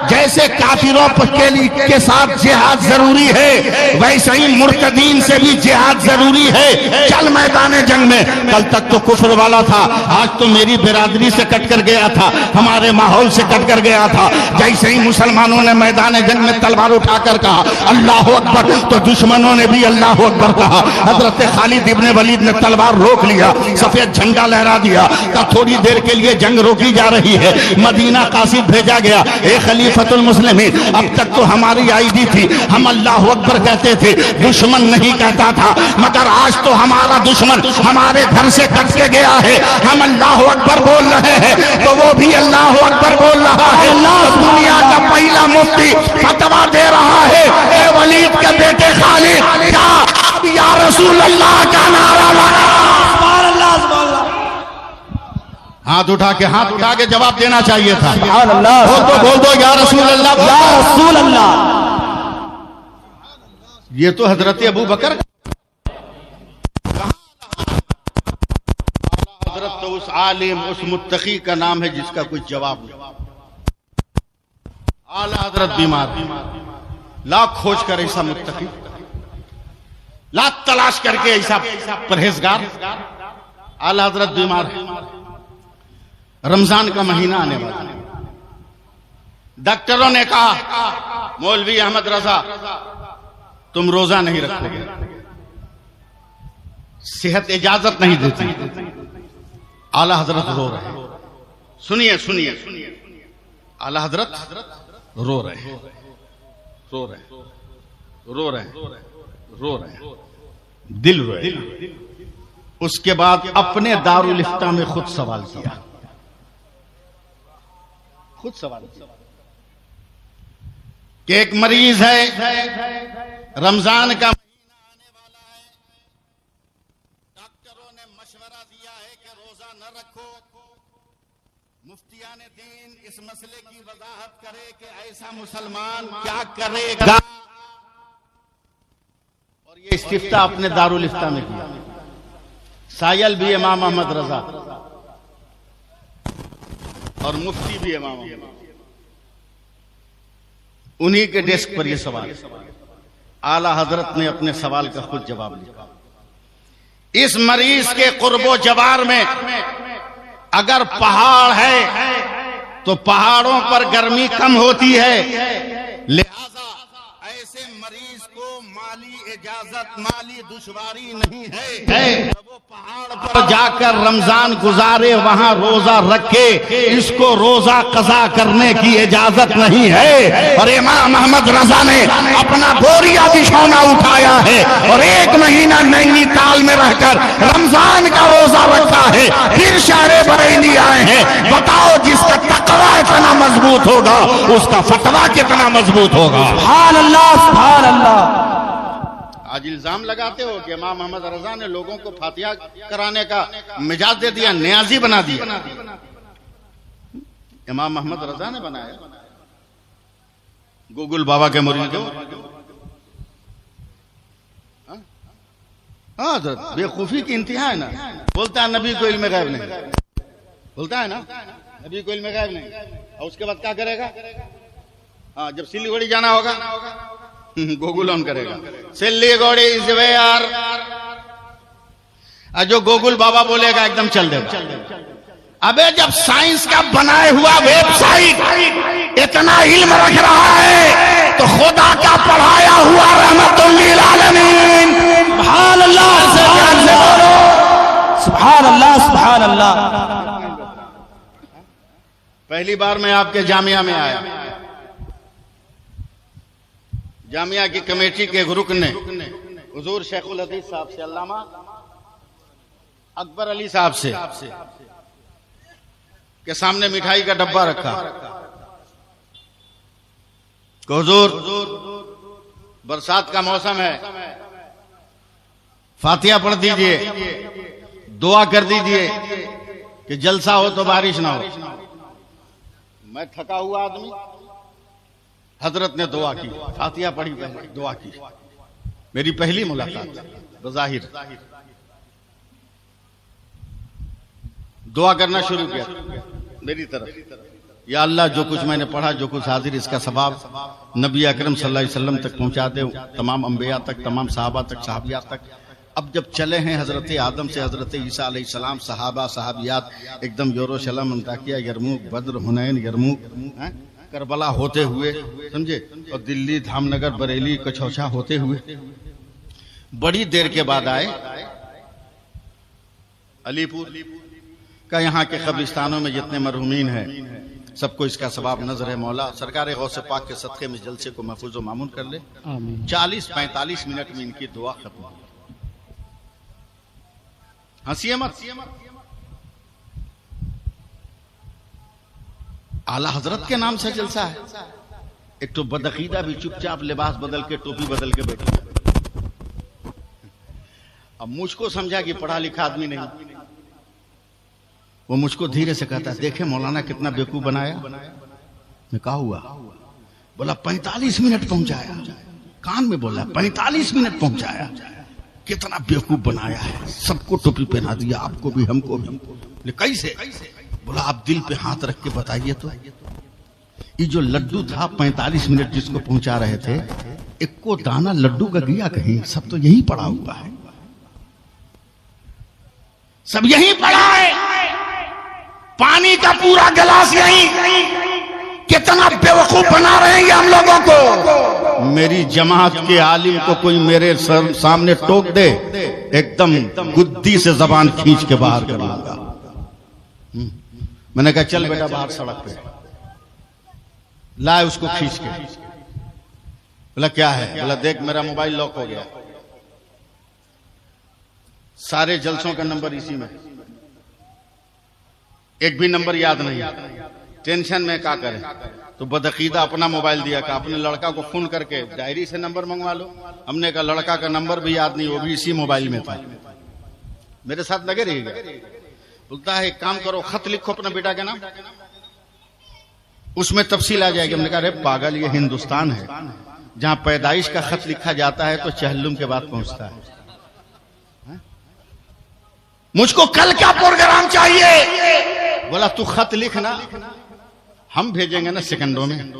जैसे काफिरों के साथ जिहाद जरूरी है वैसे ही मुर्तदीन से भी जिहाद जरूरी है, चल मैदान जंग में। कल तक तो कुफ्र वाला था, आज तो मेरी बिरादरी से कट कर गया था, हमारे माहौल से कट कर गया था। जैसे ही मुसलमानों ने मैदान जंग में तलवार उठाकर कहा अल्लाह अकबर, तो दुश्मनों ने भी अल्लाह अकबर कहा। हजरत खालिद इब्ने वलीद ने तलवार रोक लिया, सफेद झंडा लहरा दिया। तब थोड़ी देर के लिए जंग रोकी जा रही है, मदीना कासिद भेजा गया। ए खलीफतुल मुस्लिमीन, अब तक तो हमारी आईडी थी, हम अल्लाह अकबर कहते थे, दुश्मन नहीं कहता था, मगर आज तो हमारा दुश्मन हमारे घर से कट के गया है, हम अल्लाह अकबर बोल रहे हैं तो वो भी अल्लाह अकबर बोल रहा है। तो दुनिया का पहला मुफ्ती फतवा दे रहा है, ए वलीद के बेटे खालिद, क्या अब या रसूल अल्लाह का नारा लगा? हाथ उठा के जवाब देना चाहिए था। बोल दो या रसूल अल्लाह, या रसूल अल्लाह। ये तो हजरत अबू बकर, हजरत तो उस आलिम उस मुत्तकी का नाम है जिसका कुछ जवाब नहीं। आला हजरत बीमार, लाख खोज कर ऐसा मुत्तकी, लाख तलाश करके ऐसा परहेजगार। आला हजरत बीमार है, रमजान का महीना आने वाला है। डॉक्टरों ने कहा मौलवी अहमद रजा तुम रोजा नहीं रखोगे, सेहत इजाजत नहीं देती। आला हजरत रो रहे हैं, सुनिए सुनिए सुनिए, आला हजरत रो रहे हैं, रो रहे हैं, रो रहे हैं, रो रहे हैं, दिल रोए। उसके बाद अपने दारुल इफ्ता में खुद सवाल किया, खुद सवाल कि एक मरीज है, रमजान का महीना आने वाला है, डॉक्टरों ने मशवरा दिया है कि रोजा न रखो। मुफ्तियाने दीन इस मसले की वजाहत करे कि ऐसा मुसलमान क्या करेगा। और ये इस्तिफ्ता अपने दारुल इफ्ता में किया। सायल भी इमाम अहमद रजा और मुफ्ती भी इमाम अहमद, उन्हीं के डेस्क पर यह सवाल। आला हजरत ने अपने सवाल का खुद जवाब दिया। इस मरीज के कुर्बो जवार में अगर पहाड़ है तो पहाड़ों पर गर्मी कम होती है, लिहाजा ऐसे मरीज को माली इजाजत, माली दुश्वारी नहीं है तो वो पहाड़ पर जाकर रमजान गुजारे, वहां रोजा रखे, इसको रोजा कज़ा करने की इजाजत नहीं है। और इमाम अहमद रजा ने अपना बोरिया बिछौना उठाया है और 1 महीना नैनीताल में रहकर रमजान का रोजा रखा है, फिर शहरे बरेली आए हैं। बताओ जिसका तकवा इतना मजबूत होगा उसका फतवा कितना मजबूत होगा। सुभान अल्लाह, सुभान अल्लाह। आज इल्जाम लगाते हो कि इमाम अहमद रजा ने लोगों को फातिहा कराने का मिजाज दे दिया, न्याजी बना दिया। इमाम अहमद रजा ने बनाया, गोकुल बाबा के मुरीद हो। हाँ, बेवकूफी की इंतहा है ना। बोलता है नबी को इल्म गैब नहीं, बोलता है ना नबी को इल्म गैब नहीं, और उसके बाद क्या करेगा? हाँ, जब सिलीगुड़ी जाना होगा गोकुल ऑन करेगा, सिलीगुड़ी इस वे यार, जो गोकुल बाबा बोलेगा एकदम चल देगा। अबे जब साइंस का बनाए हुआ वेबसाइट इतना इल्म रख रहा है तो खुदा का पढ़ाया हुआ रहमतुल लिल आलमीन, सुभान अल्लाह, सुभान अल्लाह, सुभान अल्लाह। पहली बार मैं आपके जामिया में आया, जामिया की कमेटी के एक रुकन ने हुजूर शेखुल हदीस साहब से, अल्लामा अकबर अली साहब से के सामने मिठाई का डब्बा रखा। हुजूर बरसात का मौसम है, फातिहा पढ़ दीजिए, दुआ कर दीजिए कि जलसा हो तो बारिश ना हो। मैं थका हुआ आदमी, हजरत ने दुआ की, फातिहा पढ़ी, पहले दुआ की, मेरी पहली मुलाकात बज़ाहिर दुआ करना शुरू किया मेरी तरफ, या अल्लाह जो कुछ मैंने पढ़ा, जो कुछ हाजिर, इसका सवाब नबी अकरम सल्लल्लाहु अलैहि वसल्लम तक पहुंचा दे, तमाम अंबिया तक, तमाम सहाबा तक, सहाबियात तक। अब जब चले हैं हजरत आदम से हजरत ईसा अलैहिस्सलाम, सहाबा सहाबियात एकदम Jerusalem, Antakya, Yarmouk, Badr, Hunain, Yarmouk, Karbala होते हुए, समझे, और दिल्ली, धामनगर, बरेली, कछौछा होते हुए बड़ी देर के बाद आए अलीपुर का। यहाँ के कब्रिस्तानों में जितने मरहूमीन हैं सबको इसका सवाब नजर है मौला सरकार गौसे पाक के सदक़े में जलसे को महफूज व मामून कर ले। 40-45 मिनट में इनकी दुआ खत्म हुई। हंसिए मत, आला हजरत के नाम से जलसा है। एक तो बदअकीदा भी चुपचाप लिबास बदल के, टोपी बदल के बैठे। अब मुझको समझा कि पढ़ा लिखा आदमी नहीं, वो मुझको धीरे से कहता, देखे मौलाना कितना बेवकूफ बनाया। मैं कहा हुआ? बोला 45 मिनट पहुंचाया। कान में बोला 45 मिनट पहुंचाया। कितना बेवकूफ बनाया है, सबको टोपी पहना दिया, आपको भी हमको भी। कैसे? बोला आप दिल पे हाथ रख के बताइए तो। ये जो लड्डू था 45 मिनट जिसको पहुंचा रहे थे, एक को दाना लड्डू का गया कहीं? सब तो यही पड़ा हुआ है, सब यही पड़ा है, पानी का पूरा गिलास यही। कितना बेवकूफ बना रहे हैं हम लोगों को। मेरी जमात के आलिम को कोई मेरे सामने टोक दे, एकदम गुद्दी से जबान खींच के बाहर कर लूंगा। मैंने कहा चल बेटा बाहर सड़क पे, लाए उसको खींच के। बोला क्या है? बोला देख मेरा मोबाइल लॉक हो गया, सारे जलसों का नंबर इसी में, एक भी नंबर याद नहीं, टेंशन में क्या करें। तो बदअकीदा अपना मोबाइल दिया, का अपने लड़का को फोन करके डायरी से नंबर मंगवा लो। हमने कहा लड़का का नंबर भी याद नहीं, वो भी इसी मोबाइल में था। मेरे साथ लगे रहिएगा। बोलता है एक काम करो, खत लिखो अपना बेटा के नाम, उसमें तफसील आ जाएगी। हमने कहा अरे पागल, ये हिंदुस्तान है, जहां पैदाइश का खत लिखा जाता है तो चहल्लुम के बाद पहुंचता है। मुझको कल का प्रोग्राम चाहिए। बोला तू खत लिखना, हम भेजेंगे ना सेकंडों में।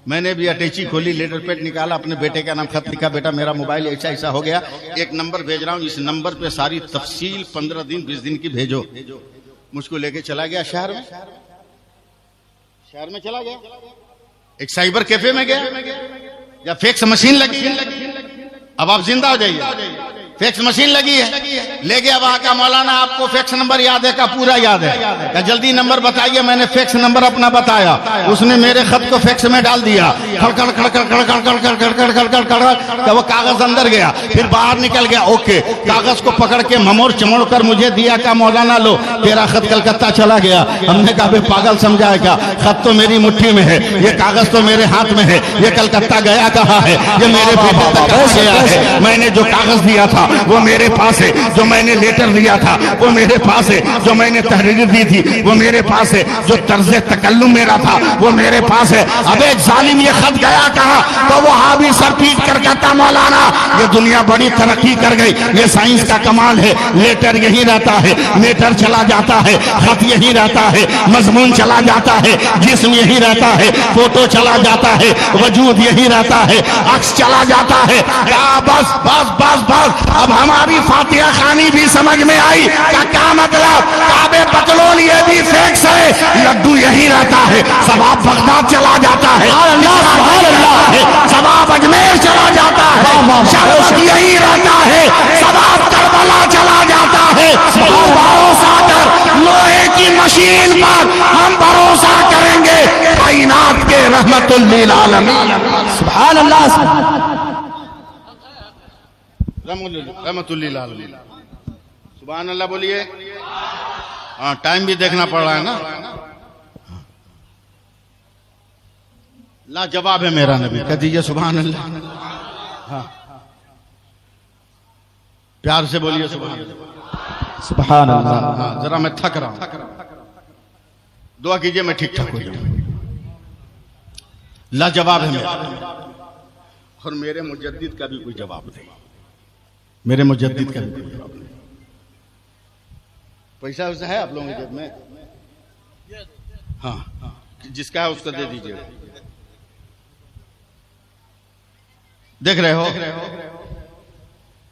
मैंने भी अटैची खोली, लेटर पैड निकाला, अपने बेटे का नाम खत लिखा, बेटा मेरा मोबाइल ऐसा ऐसा हो गया, एक नंबर भेज रहा हूं, इस नंबर पे सारी तफसील 15 दिन 20 दिन की भेजो। मुझको लेके चला गया शहर में चला गया, एक साइबर कैफे में गया, या फैक्स मशीन लगी। अब आप जिंदा हो जाइए, फैक्स मशीन लगी है, ले गया वहां का मौलाना, आपको फैक्स नंबर याद है? का पूरा याद है? क्या जल्दी नंबर बताइए। मैंने फैक्स नंबर अपना बताया, उसने मेरे खत को फैक्स में डाल दिया। खड़खड़ खड़खड़ खड़खड़ खड़खड़ खड़खड़ खड़खड़ खड़खड़, वो कागज अंदर गया, फिर बाहर निकल गया। ओके, कागज को पकड़ के ममोड़ चमोड़ कर मुझे दिया, का मौलाना लो तेरा खत कलकत्ता चला गया। हमने कहा पागल समझा है क्या? खत तो मेरी मुट्ठी में है, ये कागज तो मेरे हाथ में है, ये कलकत्ता गया कहाँ है? ये मेरे बेटे तक कहाँ गया है? मैंने जो कागज दिया था वो मेरे पास है, जो मैंने लेटर दिया था वो मेरे पास है, जो मैंने तहरीर दी थी वो मेरे पास है, जो तर्ज तकल्लुम मेरा था वो मेरे पास है। अबे जालिम, ये खत गया कहाँ? तो वो हावी सर पीट कर कहता मौलाना ये दुनिया बड़ी तरक्की कर गई, ये साइंस का कमाल है, लेटर यही रहता है, लेटर चला जाता है, खत यही रहता है, मजमून चला जाता है, जिस्म यही रहता है, फोटो चला जाता है, वजूद यही रहता है, अक्स चला जाता है। बस बस बस बस, अब हमारी फातिहा खानी भी समझ में आई। क्या मतलब? काबे बकलोल ये भी फैक्स है, लड्डू यही रहता है, सवाब बगदाद चला जाता है, सवाब अजमेर चला जाता है, शरबत यही रहता है, सवाब करबला चला जाता है। भरोसा कर, लोहे की मशीन पर हम भरोसा करेंगे, कायनात के रहमतुल लिल आलमीन। सुभान अल्लाह, रहमतुल्लिल आलमीन। सुभान अल्लाह बोलिए। हाँ, टाइम भी देखना पड़ रहा है ना। लाजवाब है मेरा नबी, कह दीजिए सुभान अल्लाह। हाँ, प्यार से बोलिए सुभान अल्लाह। सुभान अल्लाह। हाँ, जरा मैं थक रहा हूं, दुआ कीजिए मैं ठीक ठाक हो जाऊं। लाजवाब है मेरा, और मेरे मुजद्दिद का भी कोई जवाब नहीं। मेरे मुजद्दिद का भी कोई जवाब नहीं। पैसा वैसा है आप लोगों के जेब में? हाँ, जिसका है उसको दे दीजिए। देख रहे हो,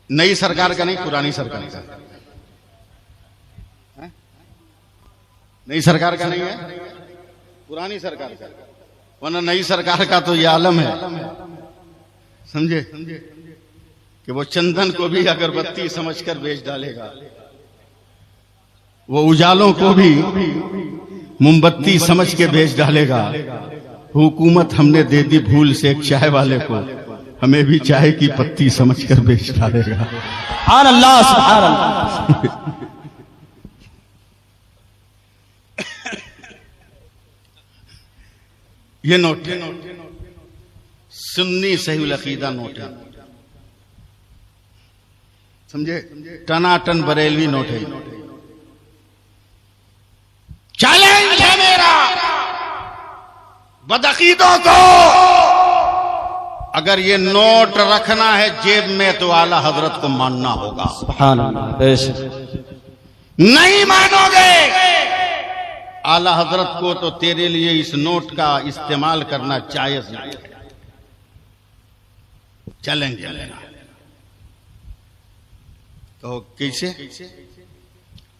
नई सरकार का नहीं, पुरानी सरकार का। नई सरकार का नहीं है, पुरानी सरकार का। वरना नई सरकार का तो ये आलम है, समझे, कि वो चंदन को भी अगरबत्ती समझकर बेच डालेगा, वो उजालों को भी मोमबत्ती समझ के बेच डालेगा। हुकूमत हमने दे दी भूल से एक चाय वाले को, हमें भी चाय की पत्ती समझकर बेच डालेगा। सुभान अल्लाह, सुभान अल्लाह। ये नोट है, सुन्नी सहीउल अकीदा नोट है, समझे, टनाटन बरेलवी नोट है। चैलेंज है मेरा बदअकीदों को, अगर ये नोट रखना है जेब में तो आला हजरत को मानना होगा। सुभान अल्लाह, बेशक। नहीं मानोगे आला हजरत को तो तेरे लिए इस नोट का इस्तेमाल करना जायज नहीं है। चैलेंज है मेरा। तो कैसे?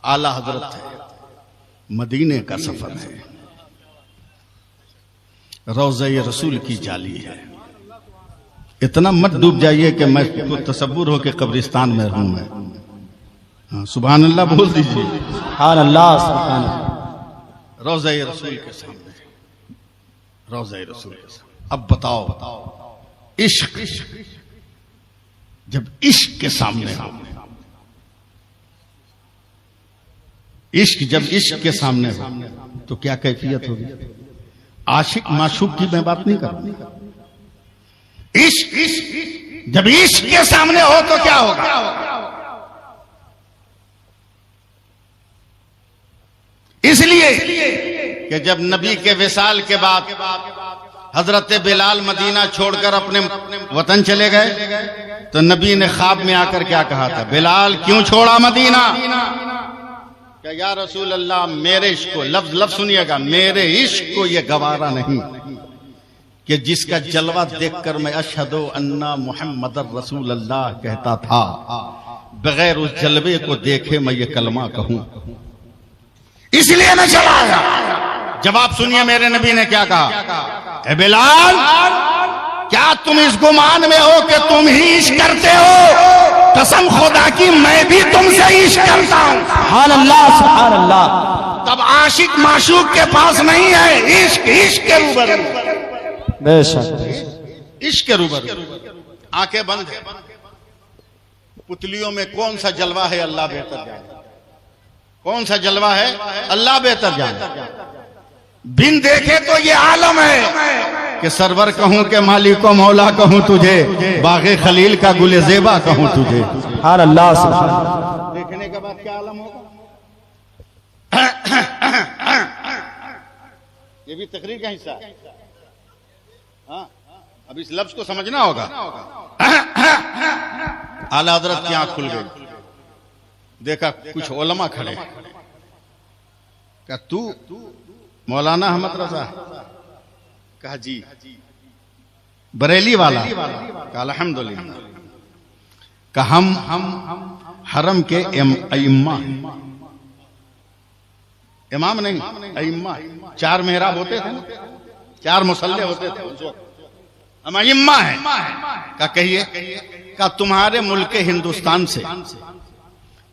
आला हजरत है, मदीने का सफर है, रोज़े रसूल की जाली है। इतना मत डूब जाइए कि मैं को तसव्वुर हो के कब्रिस्तान में रहूं मैं। हाँ, सुभान अल्लाह बोल दीजिए। सुभान अल्लाह, सुभान अल्लाह। रोज़े रसूल के सामने, रोज़े रसूल के सामने। अब बताओ, इश्क जब इश्क के सामने हो, इश्क जब इश्क के सामने हो तो क्या कैफियत होगी? आशिक माशूक की मैं बात नहीं कर रहा। इश्क जब इश्क के सामने हो तो क्या होगा? इसलिए कि जब नबी के विसाल के बाद हजरत बिलाल मदीना छोड़कर अपने वतन चले गए तो नबी ने ख्वाब में आकर क्या कहा था? बिलाल क्यों छोड़ा मदीना? क्या या रसूल अल्लाह, मेरे इश्क को, लफ्ज लफ्ज सुनिएगा, मेरे इश्क को ये गवारा नहीं कि जिसका जलवा देखकर मैं अशहदु अन्ना मुहम्मदर रसूल अल्लाह कहता था, बगैर उस जलवे को देखे मैं ये कलमा कहूं। इसलिए मैं चला आया। जवाब सुनिए, मेरे नबी ने क्या कहा? ए बिलाल, क्या तुम इस गुमान में हो कि तुम ही इश्क करते हो? कसम खुदा की मैं भी तुमसे इश्क करता हूं। सुभान अल्लाह, सुभान अल्लाह। तब आशिक माशूक के पास नहीं है, इश्क इश्क के रूबरू, बेशक। इश्क के रूबरू। आंखें बंद है, पुतलियों में कौन सा जलवा है अल्लाह बेहतर जाने। कौन सा जलवा है अल्लाह बेहतर जाने। बिन देखे तो ये आलम है कि सरवर कहूं के मालिक को मौला कहूं तुझे, बागे खलील का गुले ज़ेबा कहूं तुझे। सुभान अल्लाह, सुभान अल्लाह। देखने के बाद क्या आलम होगा? ये भी तकरीर का हिस्सा है। हाँ, अब इस लफ्ज को समझना होगा। आला हजरत की आंख खुल गई, देखा कुछ उलमा खड़े। क्या तू मौलाना अहमद रजा? कहा जी। बरेली वाला? कहा अल्हम्दुलिल्लाह। कहा हम हरम के इमाम, इमाम नहीं अइम्मा, 4 मेहराब होते थे ना, 4 मुसल्ले होते थे, हम अइम्मा हैं। का कहिए? का तुम्हारे मुल्क हिंदुस्तान से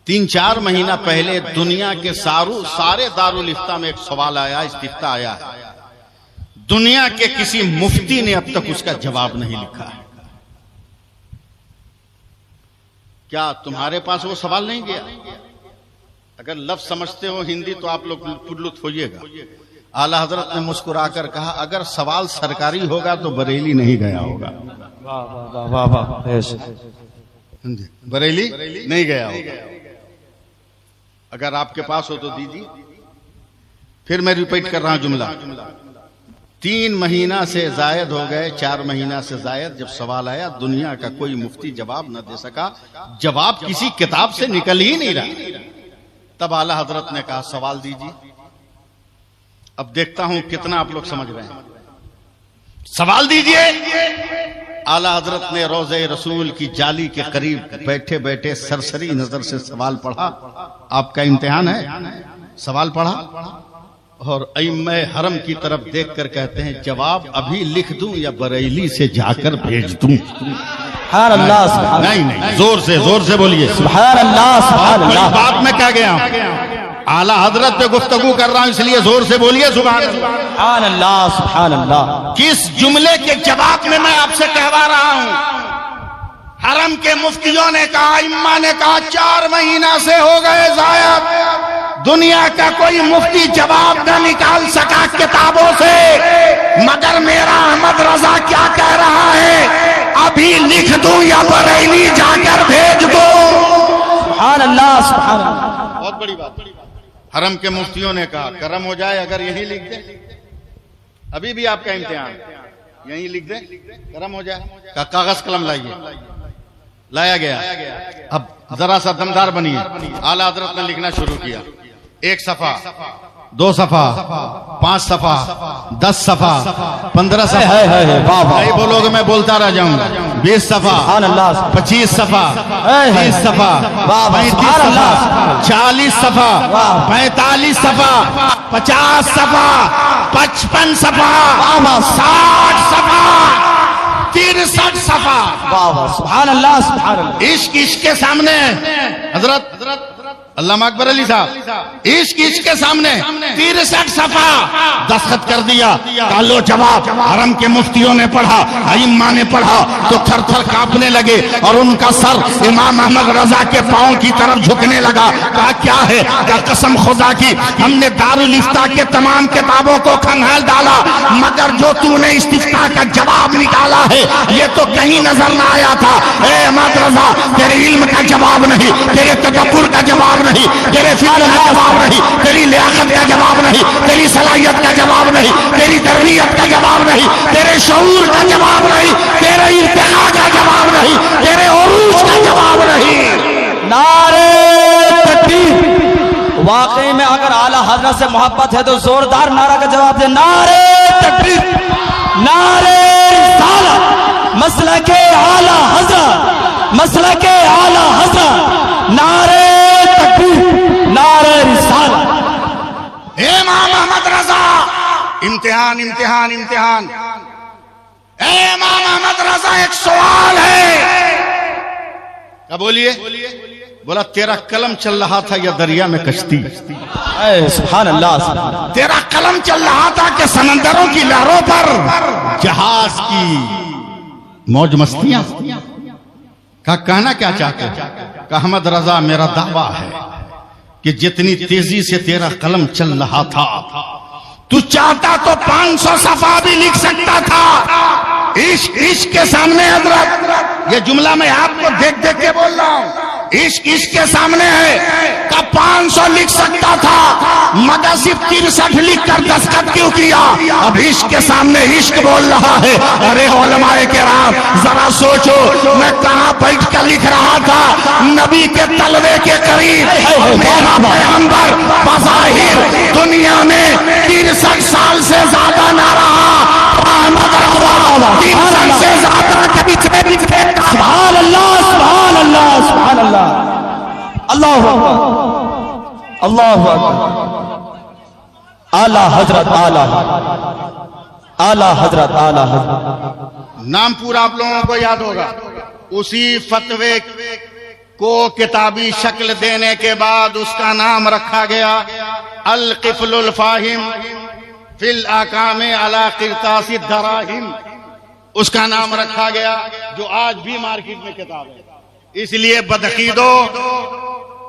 3-4 महीना पहले दुनिया के सारे दारुल इफ्ता में एक सवाल आया, इस्तिफ्ता आया है, दुनिया के किसी मुफ्ती ने अब तक उसका जवाब नहीं लिखा है। क्या तुम्हारे पास वो सवाल नहीं गया? अगर लफ्ज समझते हो हिंदी तो आप लोग पुरलुत्फ होइएगा। आला हजरत ने मुस्कुराकर कहा, अगर सवाल सरकारी होगा तो बरेली नहीं गया होगा। वाह वाह वाह वाह, बरेली नहीं गया होगा। अगर आपके पास हो तो दीजिए। फिर मैं रिपीट कर रहा हूं जुमला। 3 महीना से जायद हो गए, 4 महीना से जायद, जब सवाल आया दुनिया का कोई मुफ्ती जवाब न दे सका, जवाब किसी किताब से निकल ही नहीं रहा। तब आला हजरत ने कहा सवाल दीजिए। अब देखता हूं कितना आप लोग समझ रहे हैं। सवाल दीजिए। आला हजरत ने रोज़े रसूल की जाली के करीब बैठे बैठे सरसरी नजर से सवाल पढ़ा। आपका इम्तिहान है। सवाल पढ़ा और अइम्मे हरम की तरफ देखकर कहते हैं जवाब अभी लिख दूं या बरेली से जाकर भेज दूं? सुभान अल्लाह, सुभान नहीं नहीं, जोर से बोलिए। सुभान अल्लाह, सुभान अल्लाह। बात में क्या गया हूं? आला हजरत पे गुफ्तगू कर रहा हूं, इसलिए जोर से बोलिए सुभान अल्लाह। सुभान अल्लाह, सुभान अल्लाह। किस जुमले के जवाब में मैं आपसे कहवा रहा हूं? हरम के मुफ्तियों ने कहा, इम्मा ने कहा 4 महीना से हो गए जायद, दुनिया का कोई मुफ्ती जवाब न निकाल सका किताबों से, मगर मेरा अहमद रजा क्या कह रहा है, अभी लिख दूं या बरेली जाकर भेज दो? सुभान अल्लाह, सुभान अल्लाह। बहुत बड़ी बात। हरम के मुफ्तियों ने कहा करम हो जाए अगर यही लिख दे, अभी भी आपका इम्तिहान, यही लिख दे करम हो जाए। कागज कलम लाइए। लाया गया। अब जरा सा दमदार बनिए। आला हजरत ने लिखना शुरू किया। 1 सफा, 2 सफा, 5 सफा, 10 सफा, 15 सफा। नहीं बोलोगे मैं बोलता रह जाऊंगा। 20 सफा, 25 सफा, 30 सफा, 35 सफा, 40 सफा, 45 सफा, 50 सफा, 55 सफा, 60 सफा, 63 सफा। सुभान अल्लाह, सुभान अल्लाह। इश्क के सामने हजरत अल्लामा अकबर अली साहब, इश्क के सामने 63 सफा दस्तखत कर दिया। लो जवाब। हरम के मुफ्तियों ने पढ़ा, अइम्मा ने पढ़ा तो थर थर कांपने लगे और उनका सर इमाम अहमद रजा के पांव की तरफ झुकने लगा। कहा क्या है? क्या कसम खुदा की हमने दारुल इफ्ता के तमाम किताबों को खंगाल डाला, मगर जो तूने इस्तिफ्ता का जवाब निकाला है ये तो कहीं नजर ना आया था। ए अहमद रजा, तेरे इल्म का जवाब नहीं, तेरे तदब्बुर का जवाब नहीं, तेरे फिक्र का जवाब नहीं, तेरी लियाकत का जवाब नहीं, तेरी सलाहियत का जवाब नहीं, तेरी तरबियत का जवाब नहीं, तेरे शऊर का जवाब नहीं, तेरे इर्तिका का जवाब नहीं, तेरे उरूज का जवाब नहीं। नारे तकबीर। वाकई में अगर आला हजरत से मोहब्बत है तो जोरदार नारा का जवाब दे। नारे तकबीर, नारे रिसालत, मसलके आला हजरत, मसलके आला हजरत, नारे तकबीर, नारे रिसालत। इमाम अहमद रजा, इम्तिहान इम्तिहान इम्तिहान। इमाम अहमद रजा, एक सवाल है। क्या बोलिए? बोला तेरा कलम चल रहा था या दरिया में कश्ती? सुभान अल्लाह, सुभान अल्लाह। तेरा कलम चल रहा था कि समंदरों की लहरों पर जहाज की मौज मस्तियां? का कहना क्या चाहते हैं? अहमद रजा मेरा दावा है कि जितनी तेजी से तेरा कलम चल रहा था, तू चाहता तो 500 सफा भी लिख सकता था। इश्क के सामने हजरत, ये जुमला मैं आपको देख देख के बोल रहा हूँ। इश्क के सामने है का 500 लिख सकता था, मगर सिर्फ 63 लिख कर दस्तखत क्यों किया? अब इश्क के सामने इश्क बोल रहा है। अरे उलमाए किराम जरा सोचो, मैं कहाँ बैठ कर लिख रहा था? नबी के तलवे के करीब। मेरा पैगंबर बज़ाहिर दुनिया में 63 साल से ज्यादा ना रहा, 63 से ज्यादा कभी सुभान अल्लाह, सुभान अल्लाह, सुभान अल्लाह। अल्लाहु अकबर, अल्लाहु अकबर। आला हजरत, आला आला हजरत, आला हजरत। नाम पूरा आप लोगों को याद होगा। उसी फतवे को किताबी शक्ल देने के बाद उसका नाम रखा गया अल क़िफ़्लुल फ़ाहिम फिल आकामे अला क़िरतासी दराहिम। उसका नाम रखा गया, जो आज भी मार्केट में किताब है। इसलिए बदकीदो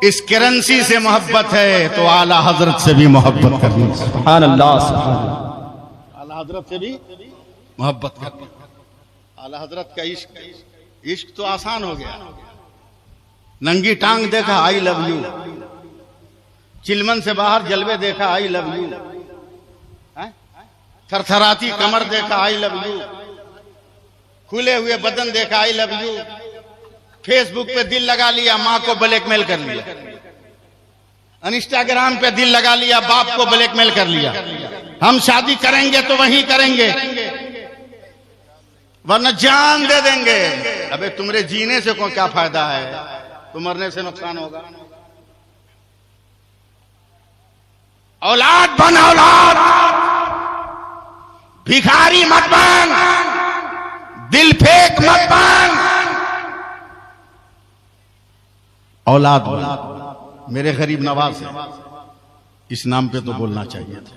इस करेंसी से मोहब्बत है तो आला हजरत से भी मोहब्बत करनी। सुभान अल्लाह, सुभान अल्लाह। आला हजरत से भी मोहब्बत करनी। आला हजरत का इश्क तो आसान हो गया। नंगी टांग देखा आई लव यू, चिलमन से बाहर जलवे देखा आई लव यू, थरथराती कमर देखा आई लव यू, खुले हुए बदन देखा आई लव यू, फेसबुक पे दिल लगा लिया मां को ब्लैकमेल कर लिया, इंस्टाग्राम पे दिल लगा लिया बाप को ब्लैकमेल कर लिया, हम शादी करेंगे तो वहीं करेंगे वरना जान दे देंगे। अबे तुम्हारे जीने से क्या फायदा है, तो मरने से नुकसान होगा। औलाद बन, औलाद भिखारी मत बन, दिल फेंक मत बन, औलाद मेरे गरीब नवाज है, इस नाम पे तो बोलना चाहिए था,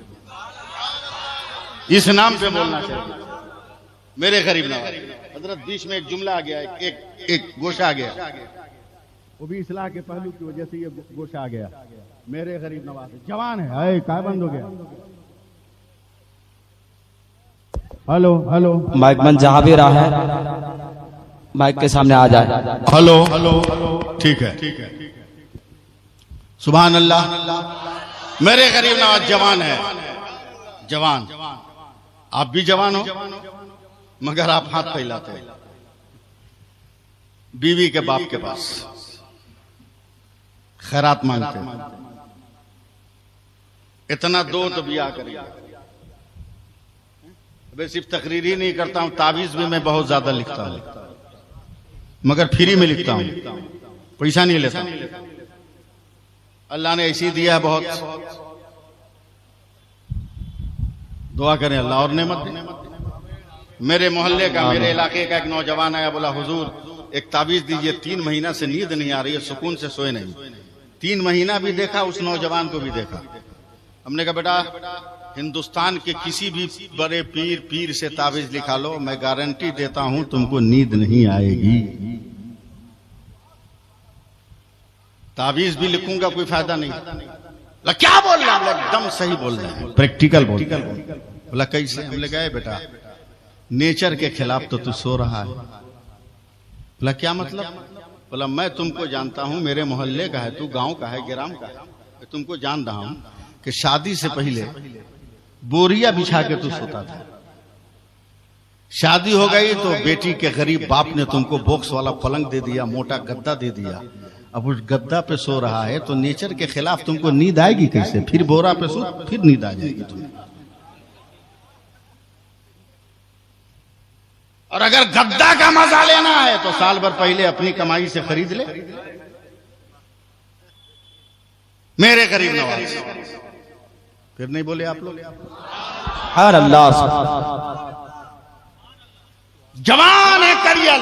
इस नाम पे बोलना चाहिए मेरे गरीब नवाज। हजरत बीच में एक जुमला आ गया, एक गोशा आ गया, वो भी इस्लाह के पहलू की वजह से ये गोशा आ गया। मेरे गरीब नवाज जवान है, काय बंद हो गया। हेलो हेलो, माइक मन जहां भी रहा है माइक के सामने आ जाए। हेलो हेलो, ठीक है ठीक है। सुभान अल्लाह। मेरे गरीब नवाज जवान है, जवान। आप भी जवान हो मगर आप हाथ फैलाते हैं बीवी के बाप के पास, खैरात मांगते हैं। इतना दो तो बिया करिए। अबे सिर्फ तकरीर ही नहीं करता हूं, तावीज भी मैं बहुत ज्यादा लिखता हूं, मगर फ्री में लिखता हूं, पैसा नहीं लेता। अल्लाह ने ऐसी दिया है बहुत, दुआ करें अल्लाह और नेमत दे। मेरे मोहल्ले का, मेरे इलाके का एक नौजवान आया, बोला हुजूर एक ताबीज दीजिए, 3 महीना से नींद नहीं आ रही है, सुकून से सोए नहीं। 3 महीना भी देखा, उस नौजवान को भी देखा। हमने कहा बेटा हिंदुस्तान के किसी भी बड़े पीर से ताबीज लिखा लो, मैं गारंटी देता हूं तुमको नींद नहीं आएगी। ताबीज भी लिखूंगा कोई फायदा नहीं। क्या बोल रहा है? एकदम सही बोल रहे हैं, प्रैक्टिकल बोल। बोला कैसे? हमने कहा बेटा नेचर के खिलाफ तो तू सो रहा है। बोला क्या मतलब? बोला मैं तुमको जानता हूं, मेरे मोहल्ले का है, तू गांव का है, ग्राम का है, मैं तुमको जान रहा हूं कि शादी से पहले बोरिया बिछा के तू सोता था। शादी हो गई तो बेटी के गरीब बाप ने तुमको बॉक्स वाला पलंग दे दिया, मोटा गद्दा दे दिया। अब उस गद्दा पे सो रहा है तो नेचर के खिलाफ तुमको नींद आएगी कैसे? फिर बोरा पे सो, फिर नींद आ जाएगी तुम्हें। और अगर गद्दा का मजा लेना है तो साल भर पहले अपनी कमाई से खरीद ले। मेरे गरीब नवाज। फिर नहीं बोले आप लोग? हर अल्लाह जवान है करियल,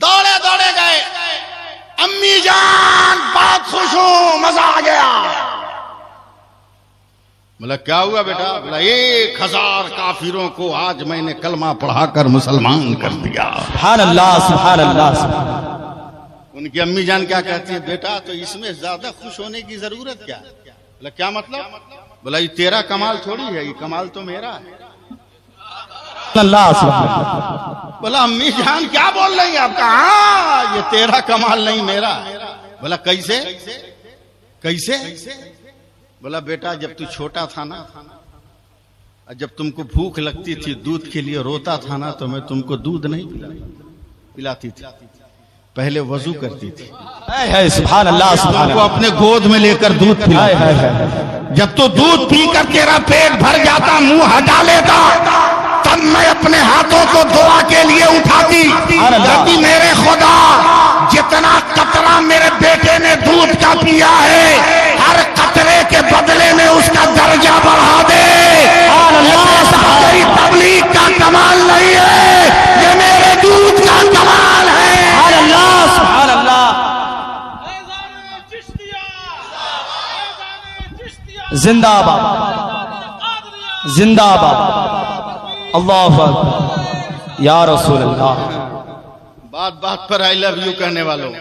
दौड़े दौड़े गए, अम्मी जान बहुत खुश हूं, मजा आ गया। बोला क्या हुआ बेटा? बोला 1000 काफिरों को आज मैंने कलमा पढ़ाकर मुसलमान कर दिया। सुभान अल्लाह, सुभान अल्लाह। उनकी अम्मी जान क्या कहती है? बेटा तो इसमें ज्यादा खुश होने की जरूरत क्या? बोला क्या मतलब? बोला ये तेरा कमाल थोड़ी है, ये कमाल तो मेरा है। अल्लाह। बोला अम्मी जान क्या बोल रही है आपका? हाँ ये तेरा कमाल नहीं मेरा। बोला कैसे कैसे? बोला बेटा जब तू छोटा था ना, जब तुमको भूख लगती थी, दूध के लिए रोता था ना, तो मैं तुमको दूध नहीं पिलाती थी, पहले वजू करती थी, सुभान अल्लाह, सुभान तुमको अपने गोद में लेकर दूध पिलाती। जब तू दूध पीकर तेरा पेट भर जाता, मुंह हटा लेता, तब मैं अपने हाथों को दुआ के लिए उठाती। कहती मेरे खुदा जितना कतरा मेरे बेटे ने दूध का पिया है, हर कतरे के बदले में उसका दर्जा बढ़ा दे। तेरी तबलीग का कमाल नहीं है, ये मेरे दूध का कमाल है। सुभान अल्लाह। जिंदाबाद जिंदाबाद। अल्लाह अकबर या रसूल अल्लाह। बात बात पर आई लव यू कहने वालों,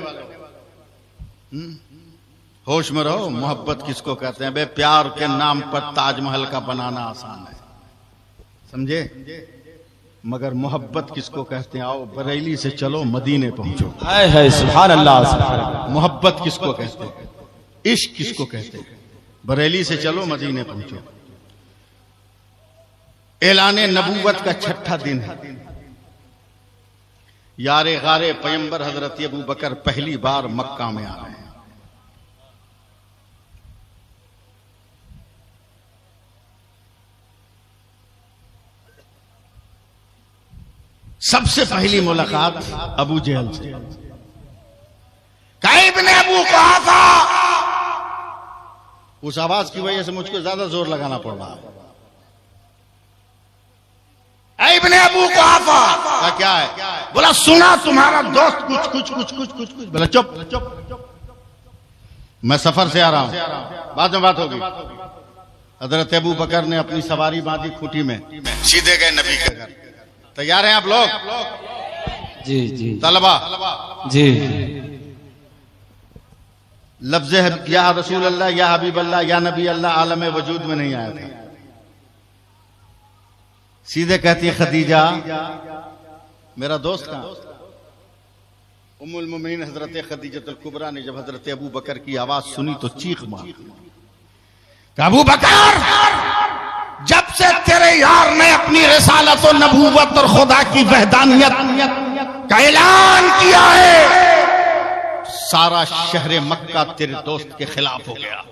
होश में रहो। मोहब्बत किसको कहते हैं? बे प्यार के नाम पर ताजमहल का बनाना आसान है, समझे, मगर मोहब्बत किसको कहते हैं? आओ बरेली से चलो मदीने पहुंचो। है सुभान अल्लाह। मोहब्बत किसको कहते हैं? इश्क किसको कहते हैं? बरेली से चलो मदीने पहुंचो। ऐलाने नबूवत का छठा दिन है। यारे गारे पैगंबर हजरत अबू बकर पहली बार मक्का में आ रहे हैं। सबसे पहली मुलाकात अबू जहल से। कैब ने अबू कुहाफा, उस आवाज की वजह से मुझको ज्यादा जोर लगाना पड़ रहा है। इब्ने अबू कुहाफा क्या है? बोला सुना तुम्हारा दोस्त कुछ बोला चुप, मैं सफर से आ रहा हूं, बाद में बात होगी। हजरत अबू बकर ने अपनी सवारी बांधी खूंटी में, सीधे गए नबी के घर। तैयार हैं आप लोग? जी जी तलबा जी। लफ्ज़ या रसूल अल्लाह, या हबीब अल्लाह, या नबी अल्लाह आलम वजूद में नहीं आया था। सीधे कहती है खदीजा, मेरा दोस्त कहां? उम्मुल मोमिनीन हजरत खदीजतुल कुबरा ने जब हजरत अबू बकर की आवाज सुनी तो चीख मारी, अबू बकर, जब से तेरे यार ने अपनी रिसालत और नबूवत और खुदा की वहदानियत का ऐलान किया है, सारा शहर मक्का तेरे दोस्त के खिलाफ हो गया।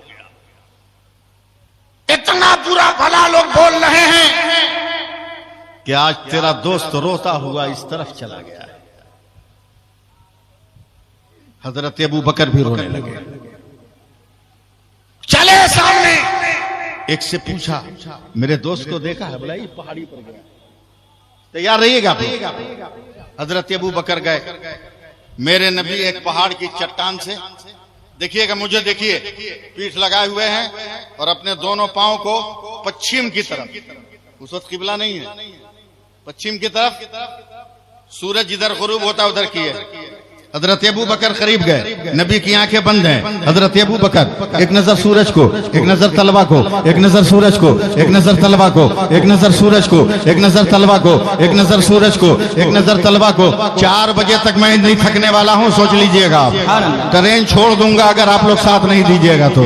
इतना बुरा भला लोग बोल रहे हैं कि आज तेरा दोस्त रोता हुआ इस तरफ चला गया है। हजरत अबू बकर भी रोने लगे। चले सामने, एक से पूछा, मेरे दोस्त को देखा है? बोला ये पहाड़ी पर गया। तैयार रहिएगा। हजरत अबू बकर गए। मेरे नबी एक पहाड़ की चट्टान से, देखिएगा, मुझे देखिए, पीठ लगाए हुए हैं और अपने दोनों पांव को पश्चिम की तरफ, उस वक्त किबला नहीं है, पश्चिम की तरफ, सूरज जिधर गुरूब होता उधर किए। हजरत अबू बकर करीब गए, नबी की आंखें बंद हैं। हजरत अबू बकर एक नजर सूरज को, एक नजर तलवा को, एक नजर सूरज को, एक नजर तलवा को, एक नजर सूरज को, एक नजर तलवा को, एक नजर सूरज को, एक नजर तलवा को। 4 बजे तक मैं नहीं थकने वाला हूं, सोच लीजिएगा आप। ट्रेन छोड़ दूंगा अगर आप लोग साथ नहीं दीजिएगा तो।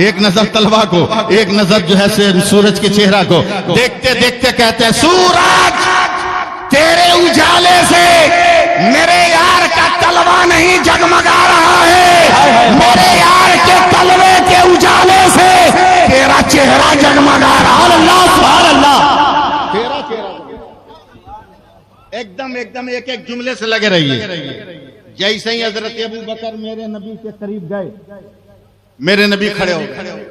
एक नजर तलवा को, एक नजर जो है सूरज के चेहरा को। देखते देखते कहते हैं, सूरज तेरे उजाले से मेरे यार का तलवा नहीं जगमगा रहा है, मेरे यार के तलवे के उजाले से तेरा चेहरा जगमगा रहा है। अल्लाह सुभान अल्लाह। तेरा चेहरा एकदम एक एक जुमले से लगे रहिए। जैसे ही हजरत अबू बकर मेरे नबी के करीब गए, मेरे नबी खड़े हो गए।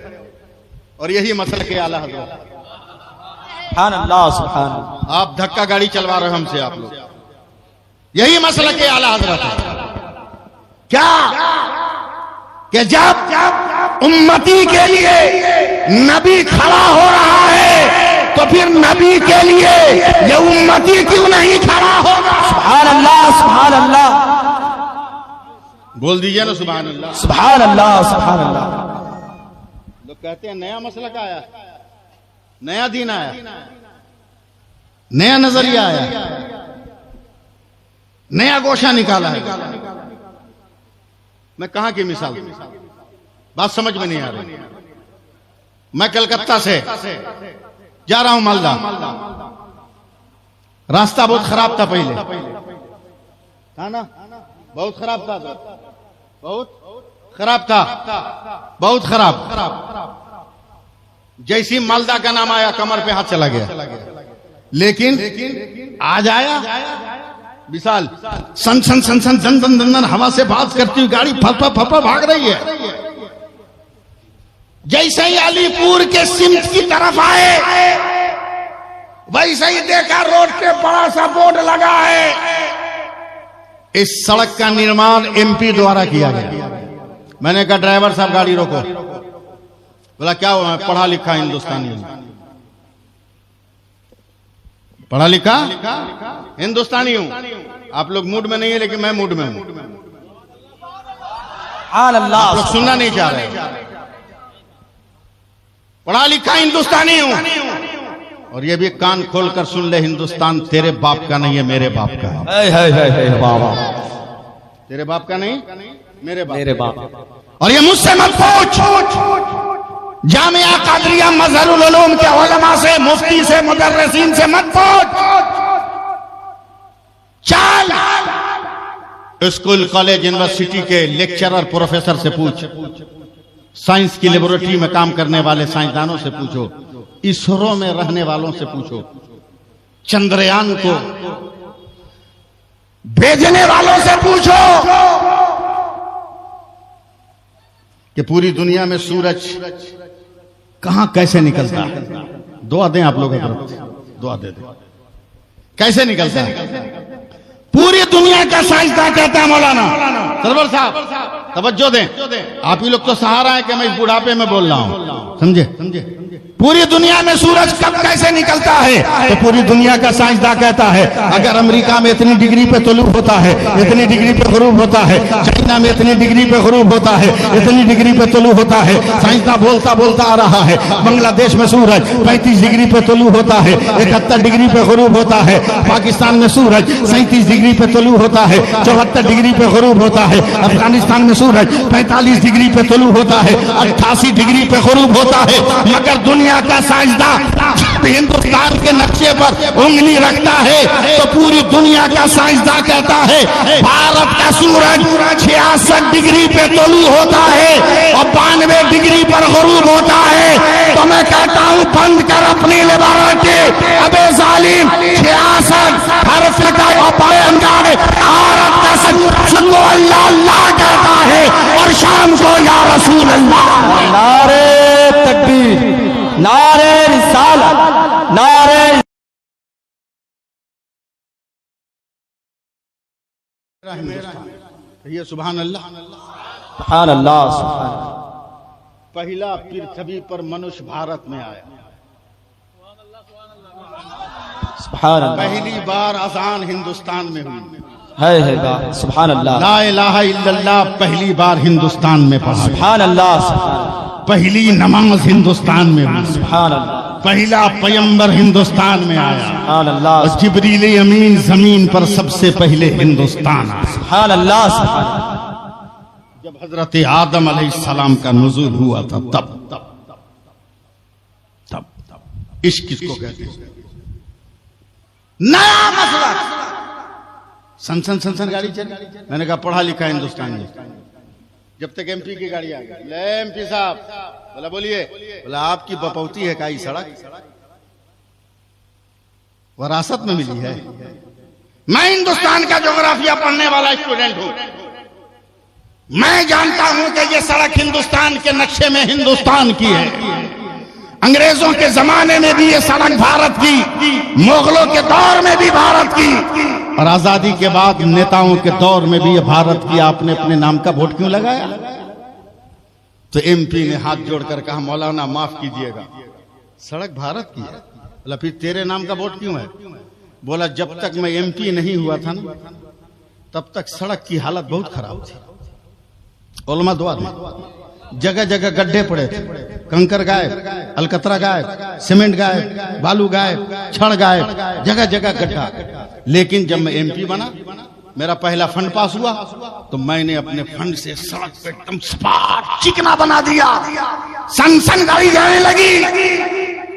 और यही मसल के आला हजरत, सुभान अल्लाह सुभान अल्लाह। आप धक्का गाड़ी चलवा रहे हो हमसे आप लोग, यही मसला के आला हजरत है। क्या कि जब उम्मती के लिए नबी खड़ा हो रहा है तो फिर नबी के लिए ये उम्मती क्यों नहीं खड़ा होगा? सुभान अल्लाह सुभान अल्लाह। बोल दीजिए ना सुभान अल्लाह। सुभान अल्लाह सुभान अल्लाह। लोग कहते हैं नया मसला का आया, नया दीन आया, नया नजरिया आया, नया गोशा निकाला है। मैं कहां की मिसाल दूं? बात समझ में नहीं आ रही। मैं कलकत्ता से जा रहा हूं मालदा। रास्ता बहुत खराब था, पहले था ना, बहुत खराब था, बहुत खराब था, बहुत खराब। जैसी मालदा का नाम आया कमर पे हाथ चला गया। लेकिन आज आया विशाल, सन सन सन सन दन दन दन दन हवा से बात करती हुई गाड़ी फपा फपा भाग रही है। जैसे ही अलीपुर के सिमत की तरफ आए, वैसे ही देखा रोड पे बड़ा सा बोर्ड लगा है, इस सड़क का निर्माण एमपी द्वारा किया गया। मैंने कहा ड्राइवर साहब गाड़ी रोको। बोला क्या हुआ? मैं पढ़ा लिखा हिंदुस्तानी हूं। पढ़ा लिखा हिंदुस्तानी हूं। आप लोग मूड में नहीं है, लेकिन मैं मूड में हूं। सुभान अल्लाह। आप लोग सुनना नहीं चाह रहे। पढ़ा लिखा हिंदुस्तानी हूं। और ये भी कान खोलकर सुन ले, हिंदुस्तान तेरे बाप का नहीं है, मेरे बाप का है। बाबा तेरे बाप का नहीं, मेरे बाप। मेरे बाप। और ये मुझसे मत पूछ, जामिया कादरिया मजहरुल उलूम के उलमा से, मुफ्ती से, मुदर्रिसीन से मत पूछ, चल स्कूल कॉलेज यूनिवर्सिटी के लेक्चरर प्रोफेसर से पूछ, साइंस की लेबोरेटरी में काम करने वाले साइंसदानों से पूछो, इसरो में रहने वालों से पूछो, चंद्रयान को भेजने वालों से पूछो कि पूरी दुनिया में सूरज कहां कैसे निकलता है। दुआ दें आप लोग, दुआ दे दें, कैसे निकलता है। पूरी दुनिया का साइंसदान कहता है मौलाना सरवर साहब तवज्जो दें, आप ही लोग तो सहारा है कि मैं इस बुढ़ापे में बोल रहा हूं, समझे। पूरी दुनिया में सूरज कब कैसे निकलता है, तो पूरी दुनिया का साइंसदान कहता है अगर अमेरिका में इतनी डिग्री पे तुलू होता है, इतनी डिग्री पे गुरूब होता है, चाइना में इतनी डिग्री पे गुरूब होता है, इतनी डिग्री पे तुलू होता है, साइंसदान बोलता बोलता आ रहा है, बांग्लादेश में सूरज 35 डिग्री पे तुलू होता है, 71 डिग्री पे गुरूब होता है, पाकिस्तान में सूरज 37 डिग्री पे तुलू होता है, 74 डिग्री पे गुरूब होता है, अफगानिस्तान में सूरज 45 डिग्री पे तुलू होता है, 88 डिग्री पे गुरूब होता है। मगर दुनिया का साइंसदान हिंदुस्तान के नक्शे पर उंगली रखता है तो पूरी दुनिया का साइंसदान कहता है भारत का सूरज 66 डिग्री पे तुलू होता है और 92 डिग्री पर गुरूब होता है। तो मैं कहता हूं बंद कर अपनी लेबोरेटरी, अबे जालिम 66 हर्फ का भारत का सूरज अल्लाह अल्लाह कहता है और शाम को या रसूल अल्लाह। नारे तकबीर, नारे रिसालत, नारे ये सुभान अल्लाह। सुभान अल्लाह, सुभान अल्लाह। पहला पृथ्वी पर मनुष्य भारत में आया, सुभान अल्लाह। पहली बार अजान हिंदुस्तान में हुई, है बात, सुभान अल्लाह। ला इलाहा इल्लल्लाह पहली बार हिंदुस्तान में पढ़ा, सुभान अल्लाह, सुभान पहली नमाज हिंदुस्तान में हुई, सुभान अल्लाह, पहला पैगंबर हिंदुस्तान में आया, सुभान अल्लाह, और जिब्रील अमीन जमीन पर सबसे पहले हिंदुस्तान आया। सुभान अल्लाह, सुभान अल्लाह। जब हजरत आदम अलैहिस्सलाम का नुज़ूल हुआ था तब इश्क किसको कहते हैं? नया मसला सन गाड़ी चली। मैंने कहा पढ़ा लिखा हिंदुस्तान में, जब तक एमपी की गाड़ी आ गई, ले एमपी साहब, बोला बोलिए, बोला आपकी बपौती है का सड़क वरासत में मिली है। मैं हिंदुस्तान का ज्योग्राफिया पढ़ने वाला स्टूडेंट हूं, मैं जानता हूं कि ये सड़क हिंदुस्तान के नक्शे में हिंदुस्तान की है। अंग्रेजों के जमाने में भी ये सड़क भारत की, मुगलों के दौर में भी भारत की, और आजादी के बाद नेताओं के दौर में भी ये भारत की। आपने अपने नाम का वोट क्यों लगाया? तो एमपी ने हाथ जोड़कर कहा मौलाना माफ कीजिएगा, सड़क भारत की है। बोला फिर तेरे नाम का वोट क्यों है? बोला जब तक मैं एमपी नहीं हुआ था ना तब तक सड़क की हालत बहुत खराब थी। उलमा दुआ दे, जगह जगह गड्ढे पड़े थे, कंकर गायब, अलकतरा गायब, सीमेंट गायब, बालू गायब, छड़ गायब, जगह जगह गड्ढा। लेकिन जब मैं एमपी बना, मेरा पहला फंड पास हुआ, तो मैंने अपने फंड से सड़क पे एकदम स्पॉट चिकना बना दिया, सन गाड़ी जाने लगी।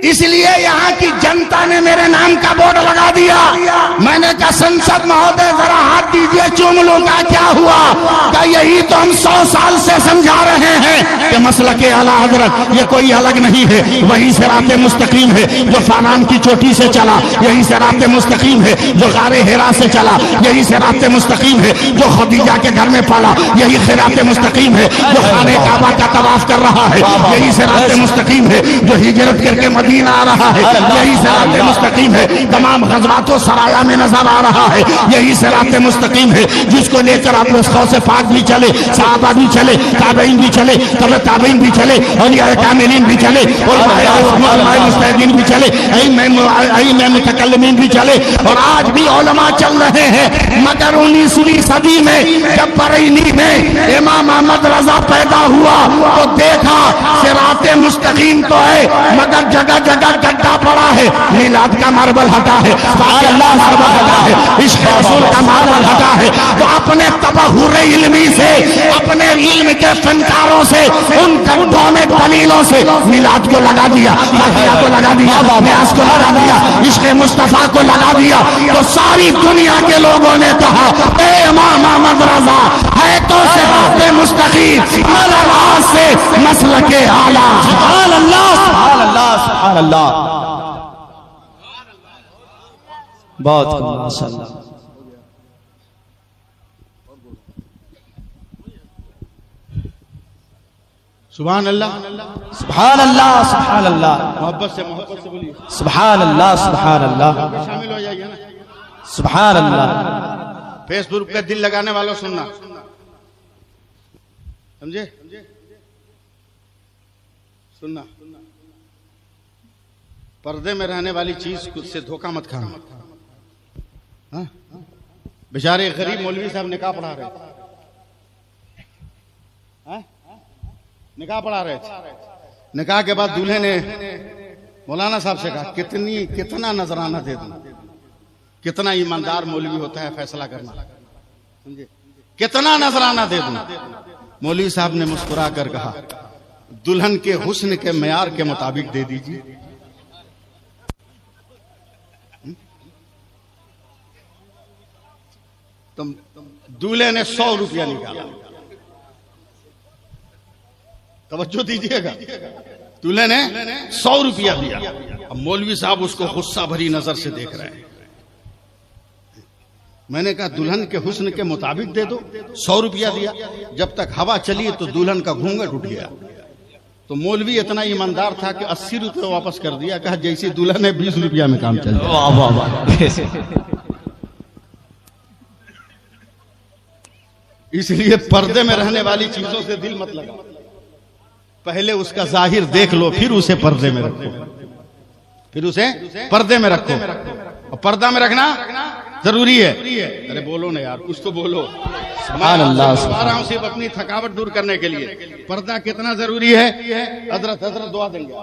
इसलिए यहाँ की जनता ने मेरे नाम का बोर्ड लगा दिया। मैंने कहा संसद महोदय जरा हाथ दीजिए, चूम लूं, का क्या हुआ? क्या यही तो हम 100 साल से समझा रहे हैं कि मसलके आला हजरत ये कोई अलग नहीं है, वही सिराते मुस्तकीम है जो फानान की चोटी से चला, यही सिराते मुस्तकीम है जो गारे हिरा से चला, यही सिराते मुस्तकीम है जो खदीजा के घर में पड़ा, यही सिराते मुस्तकीम है जो खाने काबा का तवाफ कर रहा है, यही सिराते मुस्तकीम है जो हिजरत करके मदीना आ रहा है, यही सिराते मुस्तकीम है तमाम गज़वातो सराया में नजर आ रहा है, यही सिराते मुस्तकीम है जिसको लेकर आप से पाक भी चले, सहाबा भी चले, ताबईन भी चले, तबे ताबईन भी चले, औलिया कामिलीन भी चले, मुस्तहिदीन भी चले, मुतकल्लिमीन भी चले, और आज भी उलमा चल रहे हैं। मगर 19वीं सदी में जब बरेली में इमाम अहमद रजा पैदा हुआ तो देखा सिराते मुस्तकीम तो है मगर जगह जगह गड्ढा पड़ा है, मिलाद का मार्बल हटा है, अल्लाह मार्बल हटा है, इश्क रसूल का मार्बल हटा है। तो अपने तबहुरे इल्मी से, अपने इल्म के फनकारों से, उन गड्ढों में दलीलों से मिलाद को लगा दिया, को लगा दिया, न्यास को लगा दिया, इश्क मुस्तफा को लगा दिया। तो सारी दुनिया के लोगों ने कहा ए इमाम अहमद रजा है तो सिराते मुस्तकीम से मसलके आला। सुभान अल्लाह, सुभान अल्लाह, सुभान अल्लाह। बहुत खूब, माशाअल्लाह। सुभान अल्लाह, सुभान अल्लाह, सुभान अल्लाह। मोहब्बत से बोलिए सुभान अल्लाह, सुभान अल्लाह, शामिल हो जाइए ना। सुभान अल्लाह। फेसबुक पे दिल लगाने वालों सुनना, समझे, सुनना, पर्दे में रहने वाली चीज से धोखा मत खाना। हाँ? बेचारे गरीब मौलवी साहब निकाह पढ़ा रहे थे, हाँ? निकाह पढ़ा रहे थे। निकाह के बाद दूल्हे ने मौलाना साहब से कहा कितना नजराना दे दूं, कितना ईमानदार मौलवी होता है फैसला करना, समझे, कितना नजराना दे दूं। मौलवी साहब ने मुस्कुरा कर कहा दुल्हन के हुस्न के मेयार के मुताबिक दे दीजिए। तुम दूल्हे ने 100 रुपया निकाला, तवज्जो दीजिएगा, दूल्हे ने 100 रुपया दिया। अब मौलवी साहब उसको गुस्सा भरी नजर से देख रहे हैं। मैंने कहा दुल्हन के हुस्न के मुताबिक दे दो, 100 रुपया दिया। जब तक हवा चली तो दुल्हन का घूंघट उठ गया। तो मौलवी इतना ईमानदार था कि 80 रुपये वापस कर दिया। कहा जैसी दुल्हन है 20 रुपया में काम चल जाए। वाह वाह वाह। इसलिए पर्दे में रहने वाली चीजों से दिल मत लगा, पहले उसका जाहिर देख लो, फिर उसे पर्दे में रखो, फिर उसे पर्दे में रखो। और पर्दा में रखना जरूरी है। अरे बोलो ना यार, कुछ तो बोलो। सुभान अल्लाह, आ रहा हूं सिर्फ अपनी थकावट दूर करने के लिए। पर्दा कितना जरूरी है। हजरत दुआ देंगे।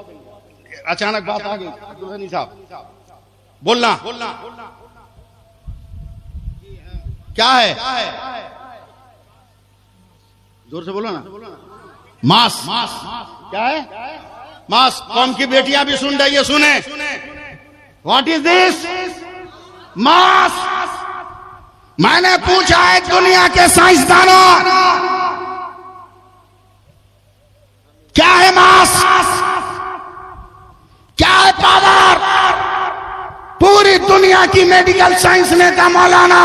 अचानक बात आ गई, दुल्हनी साहब बोलना क्या है, जोर से बोलो ना। मास क्या है? मास। कौम की बेटियां भी सुन रही है, सुने। What is this? मास। मैंने पूछा है दुनिया के साइंसदानों, क्या है मास, क्या है पावर? पूरी दुनिया की मेडिकल साइंस ने कहा मौलाना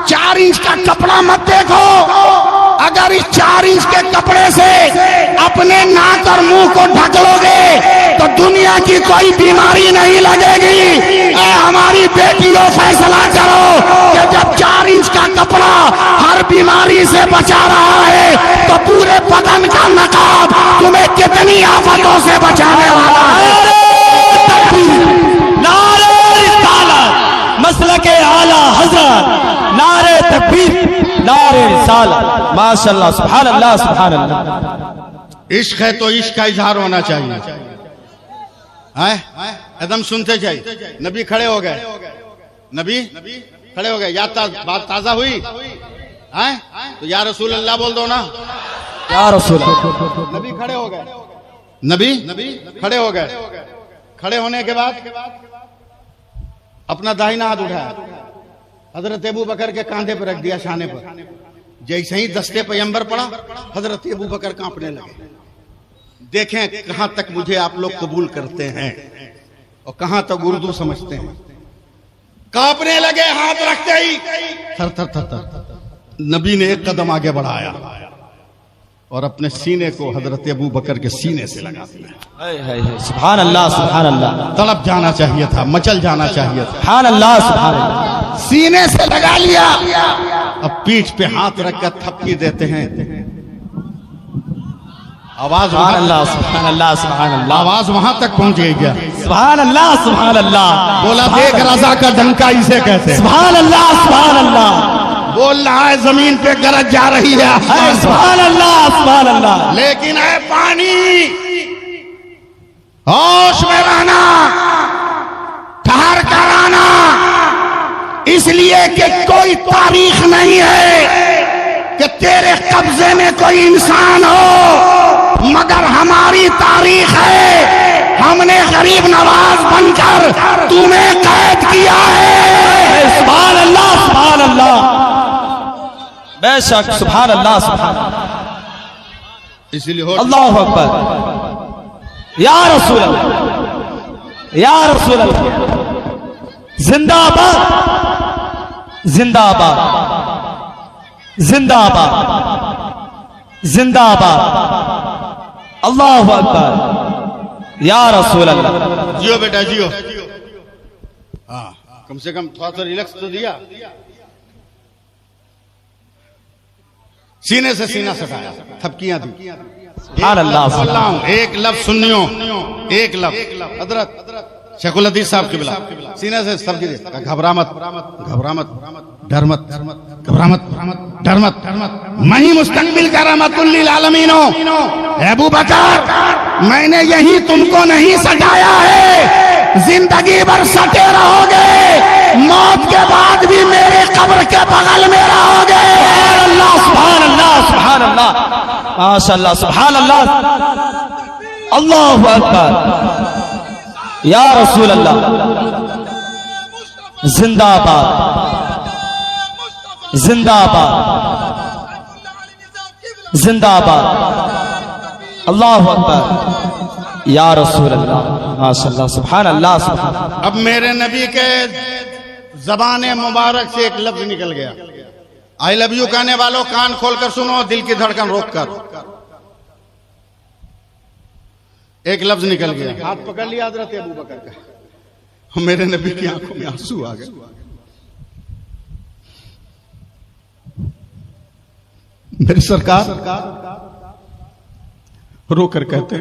4 इंच का कपड़ा मत देखो, अगर इस 4 इंच के कपड़े से अपने नाक और मुंह को ढक लोगे तो दुनिया की कोई बीमारी नहीं लगेगी। हमारी बेटियों फैसला करो कि जब 4 इंच का कपड़ा हर बीमारी से बचा रहा है तो पूरे बदन का नकाब तुम्हें कितनी आफतों से बचाने वाला है। नारे रिसालत, मसलके आला हज़रत, नारे तकबीर, नारे रिसालत। माशाअल्लाह, सुभान अल्लाह, सुभान अल्लाह। इश्क है तो इश्क का इजहार होना चाहिए, एकदम सुनते चाहिए। नबी खड़े हो गए, नबी खड़े हो गए। बात ताजा हुई है तो या रसूल अल्लाह बोल दो ना। या रसूल। नबी खड़े हो गए, नबी खड़े हो गए। खड़े होने के बाद अपना दाहिना हाथ उठाया, हजरत अबू बकर के कांधे पर रख दिया, शाने पर। जैसे ही दस्ते पैगंबर पड़ा, हजरत अबू बकर कांपने लगे। देखें कहां तक मुझे आप लोग कबूल करते हैं और कहां तक उर्दू समझते हैं। कांपने लगे, हाथ रखते ही थर थर थर थर। नबी ने एक कदम आगे बढ़ाया और अपने सीने को हजरत अबू बकर के सीने से लगा दिया। सुभान अल्लाह, सुभान अल्लाह। तड़प जाना चाहिए था, मचल जाना चाहिए था। सुभान अल्लाह, सुभान अल्लाह। सीने से लगा लिया। अब पीठ पे हाथ रखकर थपकी देते हैं, आवाज सुभान अल्लाह, सुभान अल्लाह, सुभान अल्लाह। आवाज वहां तक पहुंच गई क्या? सुभान अल्लाह, सुभान अल्लाह। बोला देख रजा का डंका इसे कहते हैं। सुभान अल्लाह, सुभान अल्लाह। बोल रहा है जमीन पे गरज जा रही है। सुभान अल्लाह, सुभान अल्लाह। लेकिन है पानी, होश में रहना, ठहर कर आना, इसलिए कि कोई तारीख नहीं है कि तेरे कब्जे में कोई इंसान हो, मगर हमारी तारीख है। हमने गरीब नवाज बनकर तुम्हें कैद किया है। सुभान अल्लाह, सुभान अल्लाह, बेशक सुभान अल्लाह, सुभान अल्लाह। इसीलिए अल्लाहु अकबर। या रसूल अल्लाह, या रसूल अल्लाह। जिंदाबाद, जिंदाबाद, जिंदाबाद, जिंदाबाद। अल्लाहु अकबर। या रसूल अल्लाह। जियो बेटा जियो। हाँ, कम से कम थोड़ा सा रिलैक्स तो दिया। सीने से सीना सटाया, थपकियां दी। सुभान अल्लाह। एक लफ्ज सुनियो, एक लफ्ज हजरत शेखुल हदीस साहब की बिला सीने से सब गिरे। घबरा मत, घबरा मत, डर मत, घबरा मत, डर मत, मैं ही मुस्तकबिल का रहमतुल लिल आलमीन हूं। अबू बकर, मैंने यही तुमको नहीं सटाया है, जिंदगी भर सटे रहोगे, मौत के बाद भी मेरे कब्र के बगल में रहोगे। अल्लाह, सुभान अल्लाह, सुभान अल्लाह, माशाअल्लाह, सुभान अल्लाह। अल्लाहु अकबर। या रसूल अल्लाह। जिंदाबाद, जिंदाबाद, जिंदाबाद। अल्लाहु अकबर। या रसूल अल्लाह, माशाअल्लाह, सुभान अल्लाह, सुभान। अब मेरे नबी के ज़बाने मुबारक से एक लफ्ज निकल गया। आई लव यू कहने वालों कान खोलकर सुनो, दिल की धड़कन रोक कर। एक लफ्ज निकल गया, हाथ पकड़ लिया हजरत अबू बकर का। मेरे नबी की आंखों में आंसू आ गए। मेरे सरकार रोकर कहते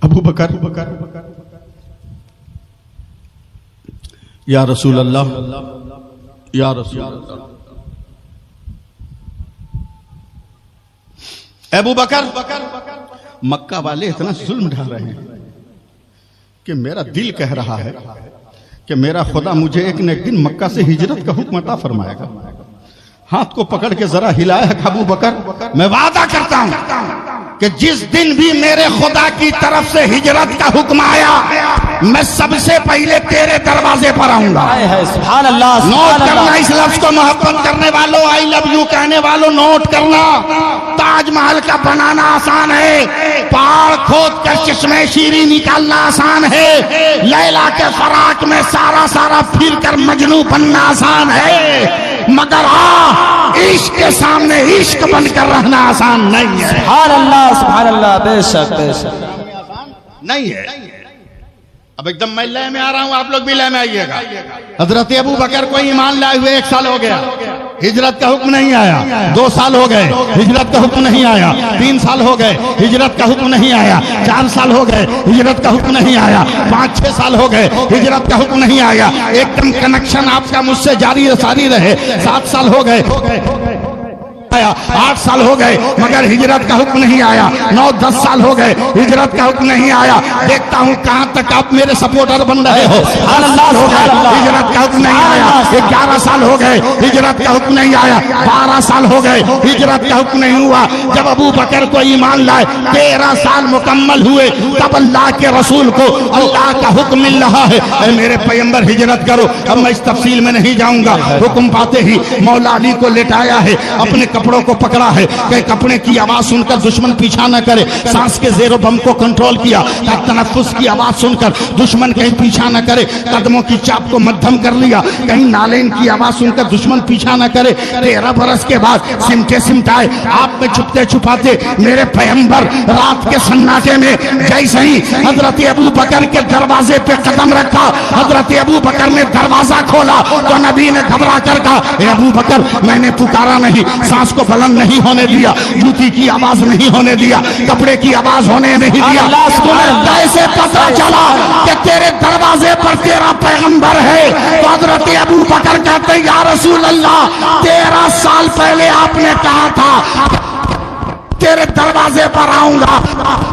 अबू बकर, या रसूल अल्लाह, या रसूल अल्लाह। अबू बकर, मक्का वाले इतना जुल्म ढा रहे हैं कि मेरा दिल कह रहा है कि मेरा खुदा मुझे एक न एक दिन मक्का से हिजरत का हुक्म अता फरमाएगा। हाथ को पकड़ के जरा हिलाया है अबू बकर, मैं वादा करता हूं कि जिस दिन भी मेरे खुदा की तरफ से हिजरत का हुक्म आया, मैं सबसे पहले तेरे दरवाजे पर आऊंगा। सुभान अल्लाह, नोट करना इस लफ्ज को, मोहब्बत करने वालों, आई लव यू कहने वालों, नोट करना। ताजमहल का बनाना आसान है, पहाड़ खोद कर चश्मे शीरी निकालना आसान है, लैला के फराक में सारा सारा फिर कर मजनू बनना आसान है, मगर इश्क के सामने इश्क बनकर रहना आसान नहीं है। सुभान अल्लाह, सुभान अल्लाह, बेशक, बेशक नहीं है। अब एकदम मैं लय में आ रहा हूं, आप लोग भी लय में आइएगा। हजरत अबू बकर को ईमान लाए हुए 1 साल हो गया, हिजरत का हुक्म नहीं आया। 2 साल हो गए, हिजरत का हुक्म नहीं आया। 3 साल हो गए, हिजरत का हुक्म नहीं आया। 4 साल हो गए, हिजरत का हुक्म नहीं आया। 5-6 साल हो गए, हिजरत का हुक्म नहीं आया। एकदम कनेक्शन आपका मुझसे जारी सारी रहे। 7 साल हो गए, 8 साल हो गए, मगर हिजरत का हुक्म नहीं आया। 9-10 साल हो गए, हिजरत का हुक्म नहीं आया। देखता हूं कहां तक आप मेरे सपोर्टर बन रहे हो। 8 साल हो गए, हिजरत का हुक्म नहीं आया। 11 साल हो गए, हिजरत का हुक्म नहीं आया। 12 साल हो गए, हिजरत का हुक्म नहीं हुआ। जब अबू बकर को ईमान लाए 13 साल मुकम्मल हुए, तब अल्लाह के रसूल को अल्लाह का हुक्म मिल रहा है, मेरे पैगंबर हिजरत करो। अब मैं इस तफसील में नहीं जाऊंगा। हुक्म पाते ही मौला अली को लेटाया है, अपने कपड़ों को पकड़ा है कि कपड़े की आवाज सुनकर दुश्मन पीछा न करे। सांस के जेरो बम को कंट्रोल किया, तनफ्फुस की आवाज सुनकर दुश्मन कहीं पीछा न करे। कदमों की चाप को मध्यम कर लिया, कहीं नालेन की आवाज सुनकर दुश्मन पीछा न करे। 13 बरस के बाद सिमटे सिमटाए आप में छुपते छुपाते मेरे पैगंबर रात के सन्नाटे में जैसे ही हजरत अबू बकर के दरवाजे पे कदम रखा, हजरत अबू बकर ने दरवाजा खोला तो नबी ने घबरा कर कहा, अबू बकर मैंने पुकारा नहीं, सांस को बुलंद नहीं होने दिया, जूती की आवाज नहीं होने दिया, कपड़े की आवाज होने नहीं दिया। कैसे पता चला कि तेरे दरवाजे पर तेरा पैगंबर है? तो हजरत अबू बकर कहते या रसूल अल्लाह, 13 साल पहले आपने कहा था तेरे दरवाजे पर आऊंगा।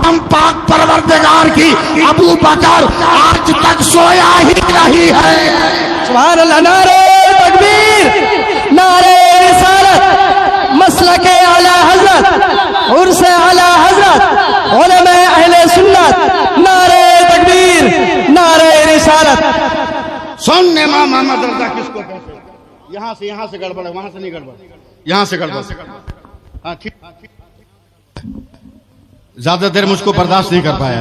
हम पाक परवरदिगार की अबू बकर आज तक सोया ही नहीं है। सुभान अल्लाह। नारे तकबीर, नारे रिसालत, मसलके आला हजरत, उर्से आला हजरत, उलमा अहले सुन्नत, नारे तकबीर, नारे रिसालत। सुन इमाम मोहम्मद रजा किसको कहते हैं? यहां से गड़बड़ है, वहां से नहीं गड़बड़, यहां से गड़बड़। हाँ ठीक, ज्यादा देर मुझको बर्दाश्त नहीं कर पाया।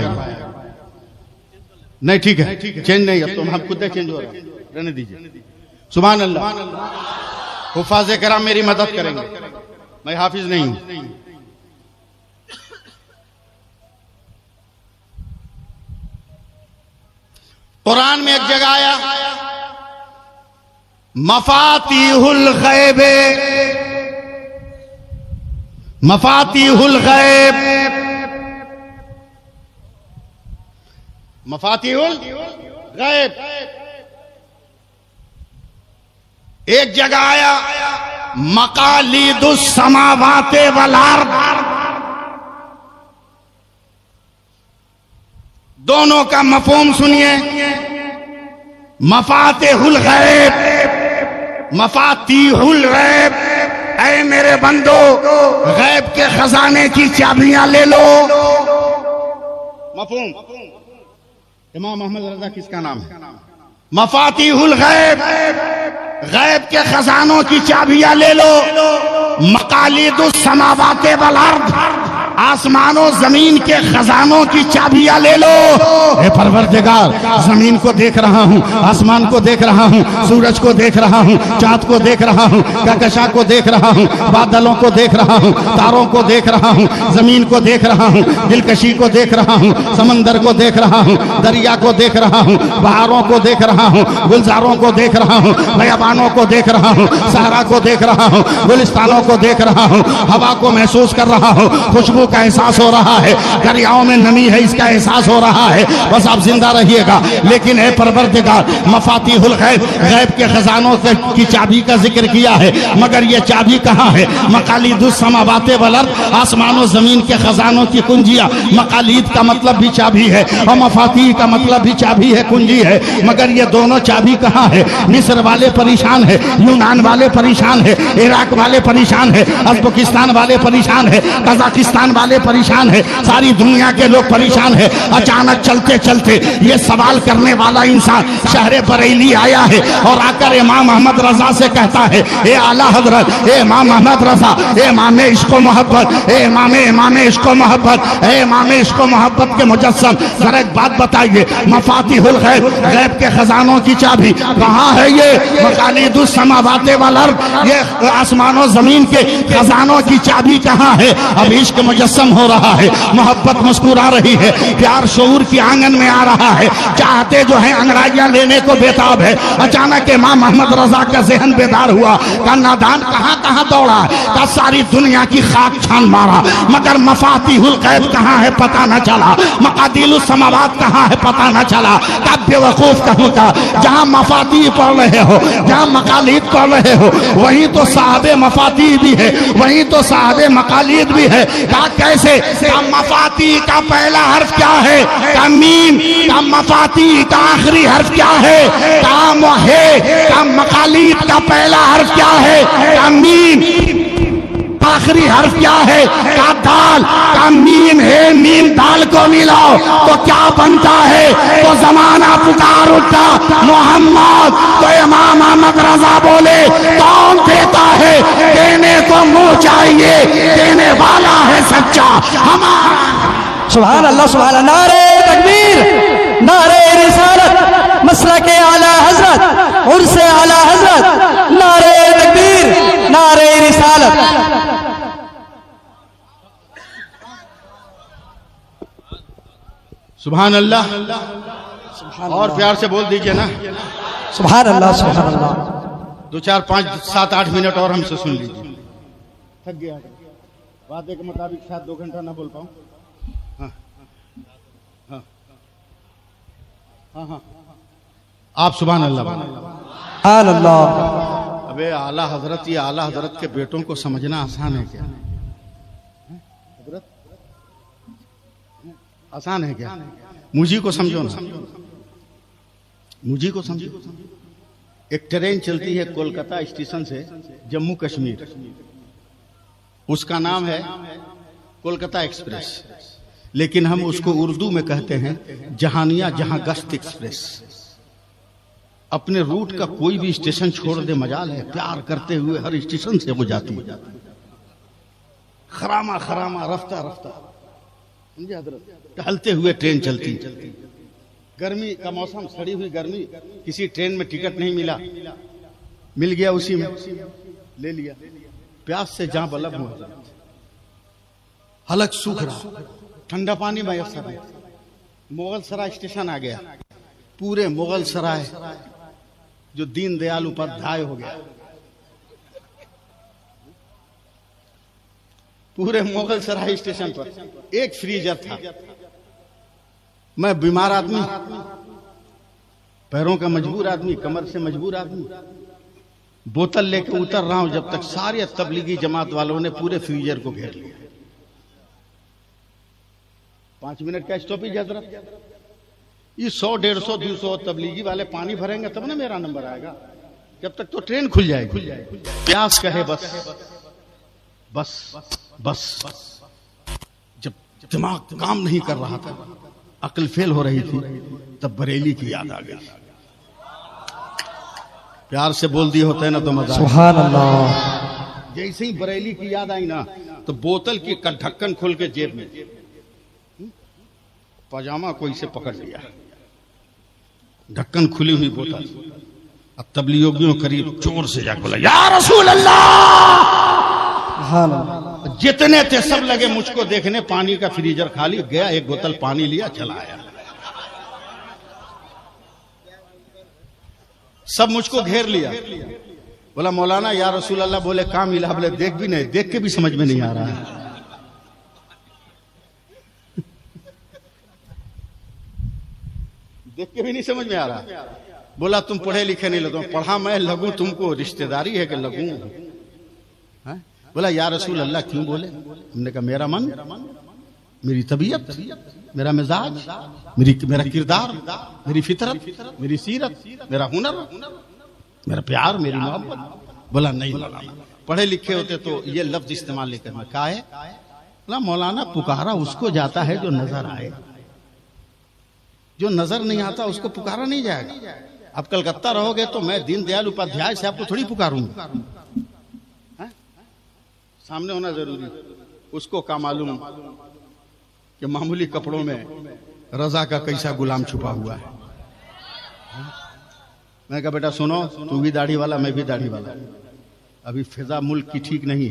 नहीं ठीक है, चेंज नहीं, अब तो हम खुद चेंज हो रहा है, रहने दीजिए। सुभान अल्लाह। हुफाज़े कराम मेरी मदद करेंगे, मैं हाफिज नहीं हूं। कुरान में एक जगह आया, मफातीहुल गैब, मफातीहुल गैब, मफातीहुल गैब। एक जगह आया मकालिदुस समावाते वल अर्द, दोनों का मफहूम सुनिए। मफातिहुल गैब, मफातीहुल गैब, ऐ मेरे बंदो गैब के खजाने की चाबियां ले लो। मफहूम। इमाम मोहम्मद रजा किसका नाम है? मफातीहुल गैब, गैब के खजानों की चाबियां ले लो। मकालिदुस समावाते वल अर्द, आसमानों जमीन के खजानों की चाबियां ले लो। हे परवरदिगार, जमीन को देख रहा हूँ, आसमान को देख रहा हूँ, सूरज को देख रहा हूँ, चांद को देख रहा हूँ, कहकशां को देख रहा हूँ, बादलों को देख रहा हूँ, तारों को देख रहा हूँ, जमीन को देख रहा हूँ, दिलकशी को देख रहा हूँ, समंदर को देख रहा हूँ, दरिया को देख रहा हूँ, बहारों को देख रहा हूँ, गुलजारों को देख रहा हूँ, बयाबानों को देख रहा हूँ, सहरा को देख रहा हूँ, गुलिस्तानों को देख रहा हूँ, हवा को महसूस कर रहा हूँ, खुशबू का एहसास हो रहा है, दरियाओं में नमी है इसका एहसास हो रहा है। बस आप जिंदा रहिएगा। लेकिन है परवरदिगार, मफातीहुल गैब, गैब के खजानों की चाबी का जिक्र किया है, मगर ये चाबी कहाँ है? मकालिदुस समावाते वल अर्द, आसमानों जमीन के खजानों की कुंजियां। मकालिद का मतलब भी चाबी है और मफाती का मतलब भी चाबी है, कुंजी है, मगर ये दोनों चाबी कहाँ है? मिस्र वाले परेशान है, यूनान वाले परेशान है, इराक वाले परेशान है, उज्बेकिस्तान वाले परेशान है, कजाकिस्तान वाले परेशान है, सारी दुनिया के लोग परेशान है। अचानक चलते चलते ये सवाल करने वाला इंसान शहर बरेली आया है और आकर इमाम मोहम्मद रजा से कहता है, ए आला हजरत, ए इमाम मोहम्मद रजा, ए इमाम इश्क़ो मोहब्बत, ए इमाम इश्क़ो मोहब्बत, ए इमाम इश्क़ो मोहब्बत के मुजस्सम, जरा एक बात बताइए, मफातीहुल गैब, गैब के खजानों की चाबी कहाँ है? ये मकालिदुस समावाते वल अर्द, ये आसमानों जमीन के खजानों की चाबी कहाँ है? अब इश्क मुजस्सम हो रहा है, मोहब्बत मुस्कुरा रही है, प्यार शऊर की आंगन में आ रहा है, चाहते जो है अंगड़ाइयां लेने को बेताब है। अचानक इमाम मोहम्मद रजा का ज़हन बेदार हुआ, का नादान कहाँ कहाँ दौड़ा, का सारी दुनिया की खाक छान मारा, मगर मफातीहुल गैब कहाँ है पता न चला, मकादिलुस समावात कहाँ है पता न चला। का बेवकूफ कहूँ का, जहाँ मफाती पढ़ रहे हो, जहाँ मकालिद पढ़ रहे हो, वहीं तो साहबे मफाती भी है, वहीं तो साहबे मकालिद भी है। का कैसे? का मफाती का पहला हर्फ क्या है? का मीम। का मफाती का आखिरी हर्फ क्या है? काम है। का मकालिद का पहला हर्फ क्या है? का मीम। आखिरी हर्फ क्या है? का दाल। का मीम है, मीम दाल को मिलाओ तो क्या बनता है? तो जमाना पुकार उठा मोहम्मद, तो इमाम मोहम्मद रजा बोले, कौन देता है? देने को मुंह चाहिए, देने वाला है सच्चा हमारा। सुभान अल्लाह, सुभान अल्लाह। नारे तकबीर, नारे रिसालत, मसलके आला हजरत, उर्से आला हजरत, नारे तकबीर, नारे रिसालत। सुभान अल्लाह। और प्यार से बोल दीजिए ना, सुभान अल्लाह, सुभान अल्लाह। 2 4 5 7 8 मिनट और हमसे सुन लीजिए। थक गया, वादे के मुताबिक शायद 2 घंटा ना बोल पाऊं। हाँ हाँ हाँ हाँ, आप सुभान अल्लाह। अबे आला हजरत, ये आला हजरत के बेटों को समझना आसान है क्या? हजरत आसान है क्या? मुझी को समझो ना, मुझी को समझो। एक ट्रेन चलती है कोलकाता स्टेशन से जम्मू कश्मीर, उसका नाम है कोलकाता एक्सप्रेस, लेकिन हम उसको उर्दू में कहते हैं जहानिया जहां गश्त एक्सप्रेस। अपने रूट का कोई भी स्टेशन छोड़ दे मजाल है, प्यार करते हुए हर स्टेशन से वो जाती है, खरामा खरामा रफ्ता रफ्ता, समझे हजरत? टहलते हुए ट्रेन चलती। गर्मी का मौसम, सड़ी हुई गर्मी, किसी ट्रेन में टिकट नहीं मिला, मिल गया उसी में, ले लिया। प्यास से जहां बलब हुआ, हलक सूख रहा, ठंडा पानी मैसर है। मुगल सराय स्टेशन आ गया, पूरे मुगल सराय जो दीनदयाल उपाध्याय हो गया, पूरे मुगल सराय स्टेशन पर एक फ्रीजर था। मैं बीमार आदमी, पैरों का मजबूर आदमी, कमर से मजबूर आदमी, बोतल लेके उतर रहा हूं जब तक सारे तबलीगी जमात वालों ने पूरे फ्रीजर को घेर लिया। 5 मिनट का स्टॉपेज हजरत। ये 100, 150, 200 तबलीगी वाले पानी भरेंगे तब ना मेरा नंबर आएगा, जब तक तो ट्रेन खुल जाएगी। प्यास कहे बस बस बस। जब दिमाग काम नहीं कर रहा था, अक्ल फेल हो रही थी, तब बरेली की याद आ गई। प्यार से बोल दिए होते हैं ना तो मजा। सुभान अल्लाह। जैसे ही बरेली की याद आई ना, तो बोतल की ढक्कन खोल के जेब में, पजामा कोई से पकड़ लिया, ढक्कन खुली हुई बोतल। अब तबलीगियों करीब जोर से जाकर बोला, या रसूल अल्लाह। जितने थे सब लगे मुझको देखने, पानी का फ्रीजर खाली गया, एक बोतल पानी लिया, चला आया। सब मुझको घेर लिया, बोला मौलाना या रसूल अल्लाह। बोले कहाँ मिला? बोले देख भी नहीं, देख के भी समझ में नहीं आ रहा है। देख के भी नहीं समझ में आ रहा। बोला तुम पढ़े लिखे नहीं लगो। पढ़ा मैं लगूं तुमको, रिश्तेदारी है कि लगूं? बोला या रसूल अल्लाह क्यों? बोले हमने कहा मेरा मन, मेरी तबीयत, मेरा मिजाज, मेरा किरदार, मेरी फितरत, मेरी सीरत, मेरा हुनर, मेरा प्यार, मेरी मोहब्बत। बोला नहीं मौलाना, पढ़े लिखे होते तो ये लफ्ज इस्तेमाल नहीं करना। क्या है? बोला मौलाना पुकारा उसको जाता है जो नजर आए, जो नजर नहीं आता उसको पुकारा नहीं जाएगा। अब कलकत्ता रहोगे तो मैं दीनदयाल उपाध्याय से आपको थोड़ी पुकारूंगा, सामने होना जरूरी। उसको क्या मालूम कि मामूली कपड़ों में रजा का कैसा गुलाम छुपा हुआ है। मैं कहा बेटा सुनो, तू भी दाढ़ी वाला, मैं भी दाढ़ी वाला। अभी फिजा मुल्क की ठीक नहीं,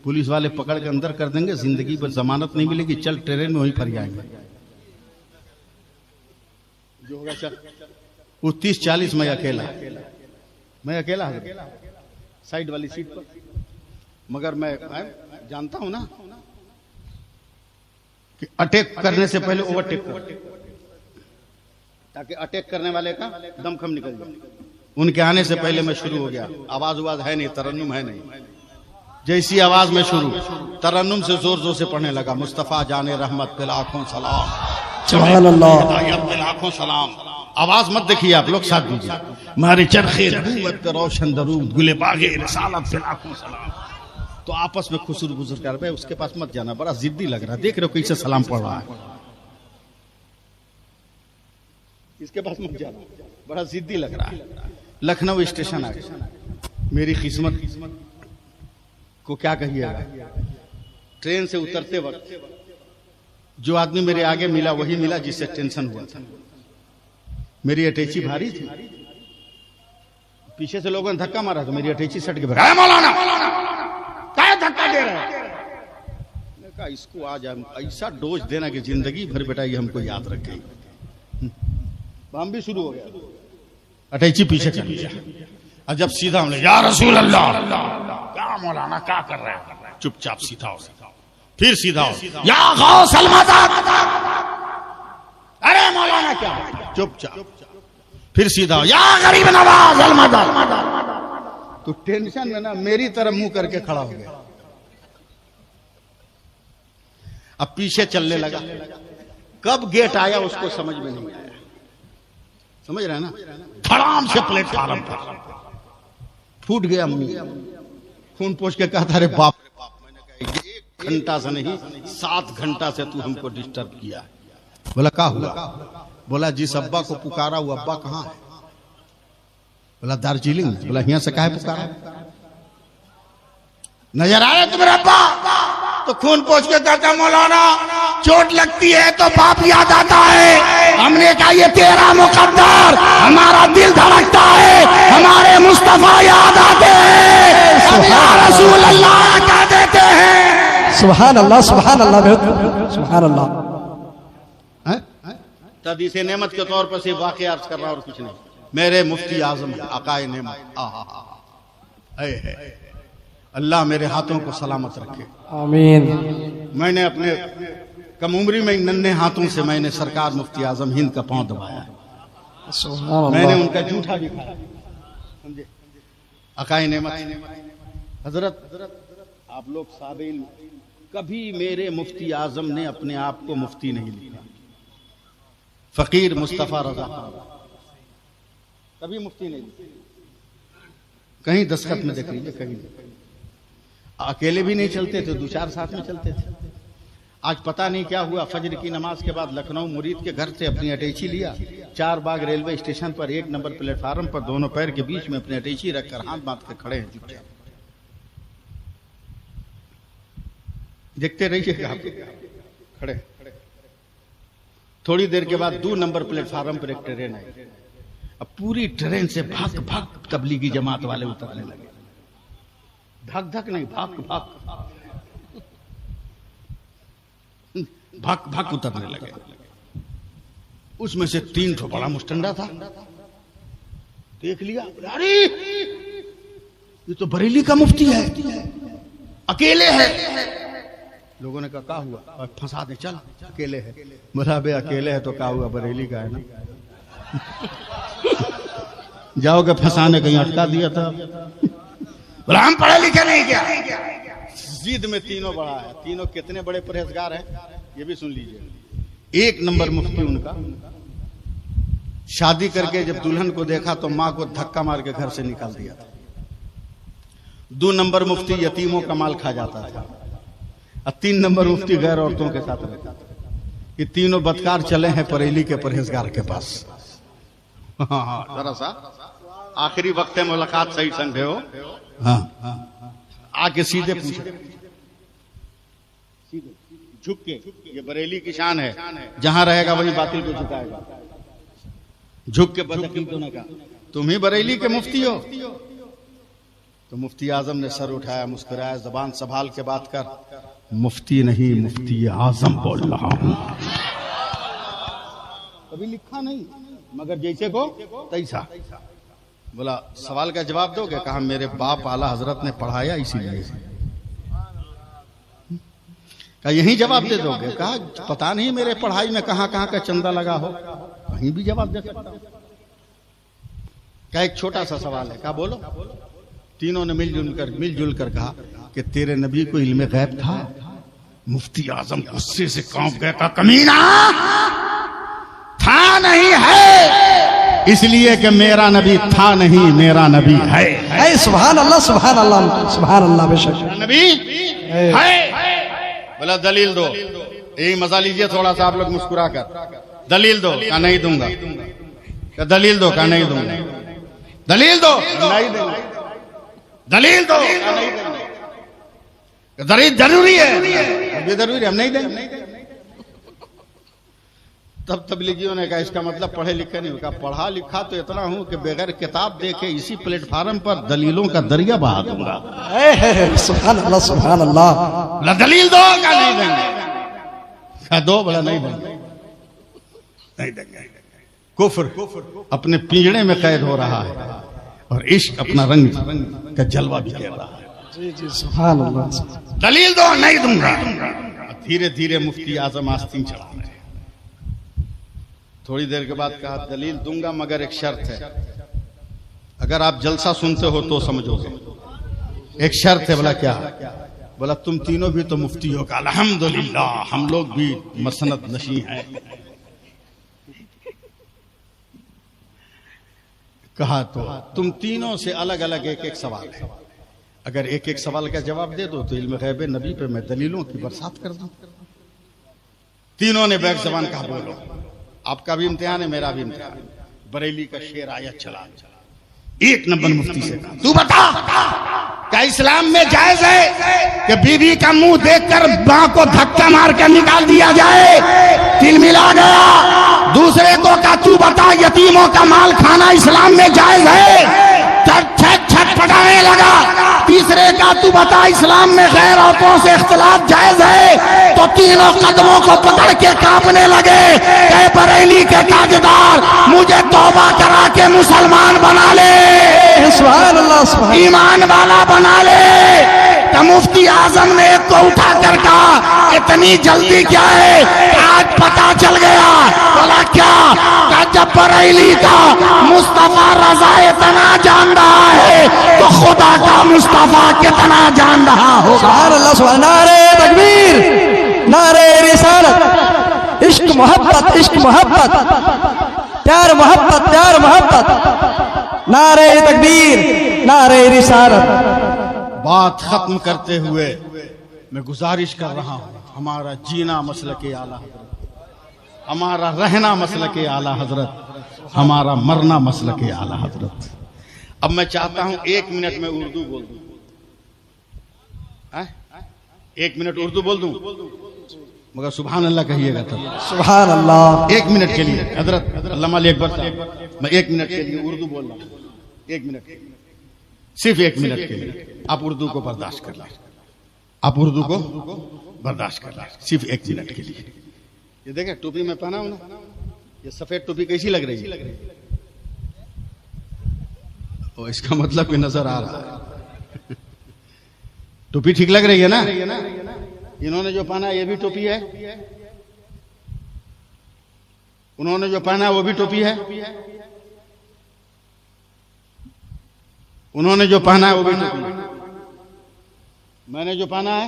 पुलिस वाले पकड़ के अंदर कर देंगे, जिंदगी पर जमानत नहीं मिलेगी, चल ट्रेन में वहीं फर जाएंगे। जो होगा चल। वो 30-40 मैं अकेला साइड वाली सीट पर। मगर मैं जानता हूं ना कि अटैक करने से पहले ओवरटेक कर, ताकि अटैक करने वाले का दमखम निकल जाए। उनके आने से पहले मैं शुरू हो गया। आवाज है नहीं, तरन्नुम है नहीं। जैसी आवाज में शुरू, तरन्नुम से जोर जोर से पढ़ने लगा। मुस्तफा जाने रहमत पे लाखों सलाम, सुभान अल्लाह, पे लाखों सलाम। आवाज मत देखिए आप लोग, साथ दीजिए। मारे चरखे नबूवत पे रोशन दरूद, गुले बागे रिसालत पे लाखों सलाम। तो आपस में खुसर बुजुर कर रहे, उसके पास मत जाना, बड़ा जिद्दी लग रहा है। देख रहे हो कैसे सलाम पढ़ रहा है, इसके पास मत जाना, बड़ा जिद्दी लग रहा है। लखनऊ स्टेशन आ गया। मेरी किस्मत को क्या कहिएगा, ट्रेन से उतरते वक्त जो आदमी मेरे आगे मिला वही मिला जिससे टेंशन हुआ था। मेरी अटैची भारी थी, पीछे से लोगों ने धक्का मारा तो मेरी अटैची सट के भागा। मौलाना क्या धक्का दे रहा है? मैंने कहा इसको आज हम ऐसा डोज देना कि जिंदगी भर बेटा ये हमको याद रखेगी। हम भी शुरू हो गया, अटैची पीछे कर लिया। और जब सीधा हमने या रसूल अल्लाह, क्या मौलाना क्या कर रहे हैं? चुपचाप सीधा हो, फिर सीधा हो। या गौसल मदद, अरे मौलाना क्या बात है? चुपचाप, फिर सीधा हो। या गरीब नवाज अल मदद। तो टेंशन में ना मेरी तरफ मुंह करके खड़ा हो गया। अब पीछे चलने लगा। कब गेट आया उसको समझ में नहीं आया। समझ रहे हैं ना? धड़ाम से प्लेटफार्म पर फूट गया मुंह। खून पोंछ के कहता, अरे बाप रे बाप, मैंने कहा 1 घंटा से नहीं 7 घंटा से तू हमको डिस्टर्ब किया। बोला क्या हुआ? बोला जिस अब्बा को पुकारा वो अब्बा कहाँ है? बोला दार्जिलिंग। बोला यहाँ से काहे पुकारा? नजर आ रहे तुम्हारे अब्बा? तो खून पोंछ के कहता, मौलाना चोट लगती है तो बाप याद आता है। हमने कहा ये तेरा मुकद्दर, हमारा दिल धड़कता है, हमारे मुस्तफा याद आते हैं, हम या रसूल अल्लाह कह देते हैं। सुभान अल्लाह, सुभान अल्लाह, सुभान अल्लाह। तदीसे नेमत के तौर पर सिर्फ वाक़ अर्ज कर रहा और कुछ नहीं। मेरे मुफ्ती आजम अकाए नेमत, अल्लाह मेरे हाथों को सलामत रखे, आमीन। मैंने अपने कम उम्री में नन्हे हाथों से मैंने सरकार मुफ्ती आजम हिंद का पांव दबाया है। मैंने उनका जूठा भी खाया, समझे? अकाए नेमत हजरत, आप लोग साबिल, कभी मेरे मुफ्ती आजम ने अपने आप को मुफ्ती नहीं लिखा। फकीर मुस्तफा रजा खान कभी मुफ्ती नहीं लिखा। कहीं दस्तखत में देख लीजिए, कहीं नहीं। अकेले भी नहीं चलते थे, 2-4 साथ में चलते थे। आज पता नहीं क्या हुआ, फजर की नमाज के बाद लखनऊ मुरीद के घर से अपनी अटैची लिया, 4 बाग रेलवे स्टेशन पर 1 नंबर प्लेटफार्म पर दोनों पैर के बीच में अपनी अटैची रखकर हाथ बांध कर खड़े हैं चुपचाप। देखते रहिए आप खड़े। थोड़ी देर के बाद 2 नंबर प्लेटफार्म पर एक ट्रेन आई। अब पूरी ट्रेन से भाग भाग तबलीगी जमात वाले उतरने लगे। धक धक नहीं, भाग भाग भाग भाग उतरने लगे। उसमें से 3 ठो बड़ा मुस्टंडा था। देख लिया, अरे ये तो बरेली का मुफ्ती है, अकेले है। लोगों ने कहा क्या हुआ? फंसा दे, चल अकेले है। बोला बे अकेले है तो क्या हुआ, बरेली का है ना। जाओगे फंसाने, कहीं अटका दिया था। बोला हम पढ़े लिखे नहीं क्या? जिद में तीनों बड़ा है। तीनों कितने बड़े परहेजगार हैं ये भी सुन लीजिए। 1 नंबर मुफ्ती उनका, शादी करके जब दुल्हन को देखा तो मां को धक्का मार के घर से निकाल दिया था। 2 नंबर मुफ्ती यतीमों का माल खा जाता था। और 3 नंबर मुफ्ती गैर औरतों के साथ रहता था। ये तीनों बदकार चले हैं बरेली के परहेजगार के पास। हाँ, जरा सा आखिरी वक्त है, मुलाकात सही समझे हो। हाँ, आके सीधे पूछे, झुक के, ये बरेली की शान है, जहां रहेगा वहीं बातिल को झुकाएगा। झुक के बदअकीदों ने कहा, तुम ही बरेली के मुफ्ती हो? तो मुफ्ती आजम ने सर उठाया, मुस्कुराया, जबान संभाल के बात कर, मुफ्ती नहीं मुफ्ती आजम बोल रहा हूं। कभी लिखा नहीं, मगर जैसे को तैसा। बोला सवाल का जवाब दोगे? कहा मेरे बाप आला हजरत ने पढ़ाया इसीलिए। कहा यही जवाब दे दोगे? कहा पता नहीं मेरे पढ़ाई में कहां कहां का चंदा लगा हो, कहीं भी जवाब दे सकता हूं। क्या एक छोटा सा सवाल है? कहा बोलो। तीनों ने मिलजुल कर कहा कि तेरे नबी को इल्मे गैब था। मुफ्ती आजम गुस्से से कांप गया, कहा कमीना, था नहीं है, इसलिए कि मेरा नबी था नहीं, मेरा नबी है। सुभान अल्लाह, सुभान अल्लाह, सुभान अल्लाह। बेशक नबी है। बोला दलील दो। यही मजा लीजिए थोड़ा सा आप लोग मुस्कुरा कर। दलील दो। कहा नहीं दूंगा। कहा दलील दो। कहा नहीं दूंगा। दलील दो। नहीं दूंगा। दलील दो। कहा नहीं दूंगा। दलील जरूरी है। ये जरूरी, हम नहीं देंगे। तब तबलीगियों ने कहा इसका मतलब पढ़े लिखे नहीं। कहा पढ़ा लिखा तो इतना हूं कि बगैर किताब देखे इसी प्लेटफार्म पर दलीलों का दरिया बहा दूंगा। सुभान अल्लाह, सुभान अल्लाह। बोला दलील दो। क्या नहीं देंगे? कहा दो। बोला नहीं देंगे, नहीं देंगे। कुफ्र अपने पिंजड़े में कैद हो रहा है और इश्क अपना रंग का जलवा भी दे रहा है। जी जी सुभान अल्लाह। दलील दो, नहीं दूंगा। धीरे धीरे मुफ्ती आजम आस्तीन चढ़ा रहे हैं। थोड़ी देर के बाद कहा दलील दूंगा मगर एक शर्त है, अगर आप जलसा सुनते हो तो समझोगे। एक शर्त है। बोला क्या? बोला तुम तीनों भी तो मुफ्ती हो। कहा अल्हम्दुलिल्लाह, हम लोग भी मसनद नशी हैं। कहा तो तुम तीनों से अलग अलग एक एक सवाल है, अगर एक एक सवाल का जवाब दे दो तो इल्म गैब नबी पे मैं दलीलों की बरसात कर दूं। तीनों ने बैक जबान कहा बोलो, आपका भी इम्तिहान है मेरा भी इम्तिहान है। बरेली का शेर आया चला, एक नंबर मुफ्ती से कहा तू बता, क्या इस्लाम में जायज है कि बीवी का मुंह देखकर मां को धक्का मार कर निकाल दिया जाए? तिल मिला गया। दूसरे को का तू बता, यतीमों का माल खाना इस्लाम में जायज है? छटपटाने लगा। तीसरे का तू बता, इस्लाम में गैर औरतों से इख्तिलात जायज है? तो तीनों कदमों को पकड़ के कांपने लगे। ऐ बरेली के ताजदार, मुझे तौबा करा के मुसलमान बना ले, सुभान अल्लाह, सुभान ईमान वाला बना ले। तो मुफ्ती आजम ने एक को उठा कर कहा इतनी जल्दी क्या है? आज पता चल गया। बोला क्या? जब बरेली का मुस्तफा रजा इतना जान रहा है तो खुदा का मुस्तफा कितना जान रहा होगा। सुभान अल्लाह, सुभान। नारे तकबीर, नारे रिसालत, इश्क मोहब्बत, इश्क मोहब्बत, प्यार मोहब्बत, प्यार मोहब्बत। नारे तकबीर, नारे रिसालत। बात खत्म करते हुए मैं गुजारिश कर रहा हूं, हमारा जीना मसलके आला हजरत, हमारा रहना मसलके आला हजरत, हमारा मरना मसलके आला हजरत। अब मैं चाहता हूं 1 मिनट में उर्दू बोल दूं। 1 मिनट उर्दू बोल दूं, मगर सुभान अल्लाह कहिएगा तब। सुभान अल्लाह। 1 मिनट के लिए हजरत अल्लामा अकबर साहब, मैं 1 मिनट के लिए उर्दू बोल रहा हूं। 1 मिनट के लिए, सिर्फ 1 मिनट के लिए आप उर्दू को बर्दाश्त कर लें। आप उर्दू को बर्दाश्त कर लें सिर्फ 1 मिनट के लिए। ये देखें टोपी में पहना हूं ना, ये सफेद टोपी कैसी लग रही है? ओ, इसका मतलब कोई नजर आ रहा है। टोपी ठीक लग रही है ना? इन्होंने जो पहना ये भी टोपी है, उन्होंने जो पहना वो भी टोपी है, उन्होंने जो पहना है वो भी टोपी है, मैंने जो पहना है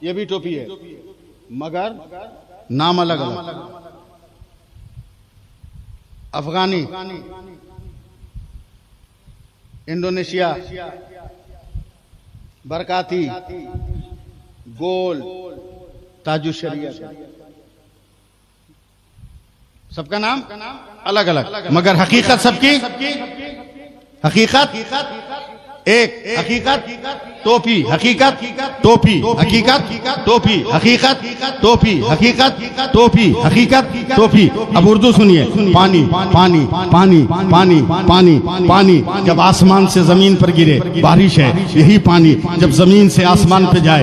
ये भी टोपी है, मगर नाम अलग अलग। अफगानी, इंडोनेशिया, बरकाती, गोल, ताजु शरिया, सबका नाम अलग अलग, मगर हकीकत सबकी हकीकत एक। हकीकत टोपी, हकीकत टोपी, हकीकत टोपी, हकीकत टोपी, हकीकत टोपी, हकीकत टोपी। अब उर्दू सुनिए। पानी पानी पानी पानी पानी पानी जब आसमान से जमीन पर गिरे बारिश है, यही पानी जब जमीन से आसमान पे जाए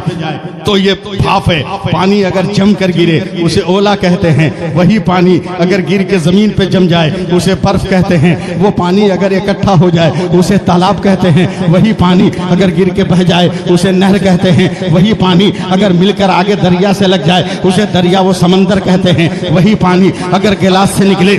तो ये भाप है। पानी अगर जम कर गिरे उसे ओला कहते हैं, वही पानी अगर गिर के जमीन पे जम जाए उसे बर्फ कहते हैं। वो पानी अगर इकट्ठा हो जाए उसे तालाब कहते हैं, वही पानी अगर गिर के बह जाए उसे नहर कहते हैं। वही पानी अगर मिलकर आगे दरिया से लग जाए उसे दरिया वो समंदर कहते हैं। वही पानी अगर गिलास से निकले,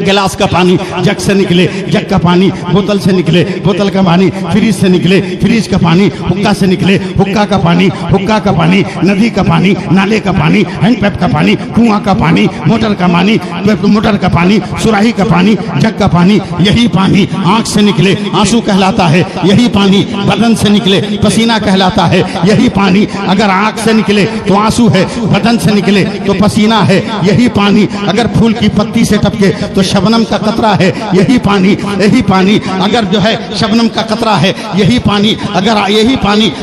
गिलास का पानी जग से निकले, जग का पानी बोतल से निकले, बोतल का पानी फ्रिज से निकले, फ्रिज का पानी हुक्का से निकले, हुक्का का पानी, हुक्का का पानी नदी का पानी, नाले का पानी, हैंडपैप का पानी, कुआं का पानी, मोटर का पानी, मोटर का पानी, सुराही का पानी, जग का पानी। यही पानी आंख से निकले आंसू कहलाता है, यही पानी बदन से निकले पसीना कहलाता है। यही पानी अगर आंख से निकले तो आंसू है, बदन से निकले तो पसीना है। यही पानी अगर फूल की पत्ती से टपके तो शबनम का कतरा है। यही पानी अगर जो है शबनम का कतरा है। यही पानी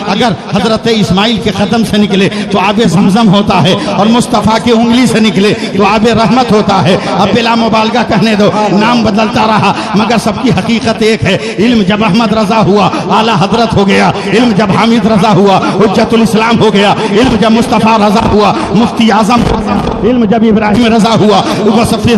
अगर हजरत इस्माइल के कदम से निकले तो आबे ज़मज़म होता है, और मुस्तफ़ा की उंगली से निकले तो आबे रहमत होता है। अब बिला मुबालगा कहने दो, नाम बदलता रहा मगर सबकी हकीकत एक है। इल्म जब अहमद रजा हुआ आला हजरत हो गया। इल्म जब हामिद रजा हुआ हुज्जतुल इस्लाम हो गया। इल्म जब मुस्तफा रजा हुआ मुफ्ती आजम। इल्म जब इब्राहिम रजा हुआ मुसफ़िर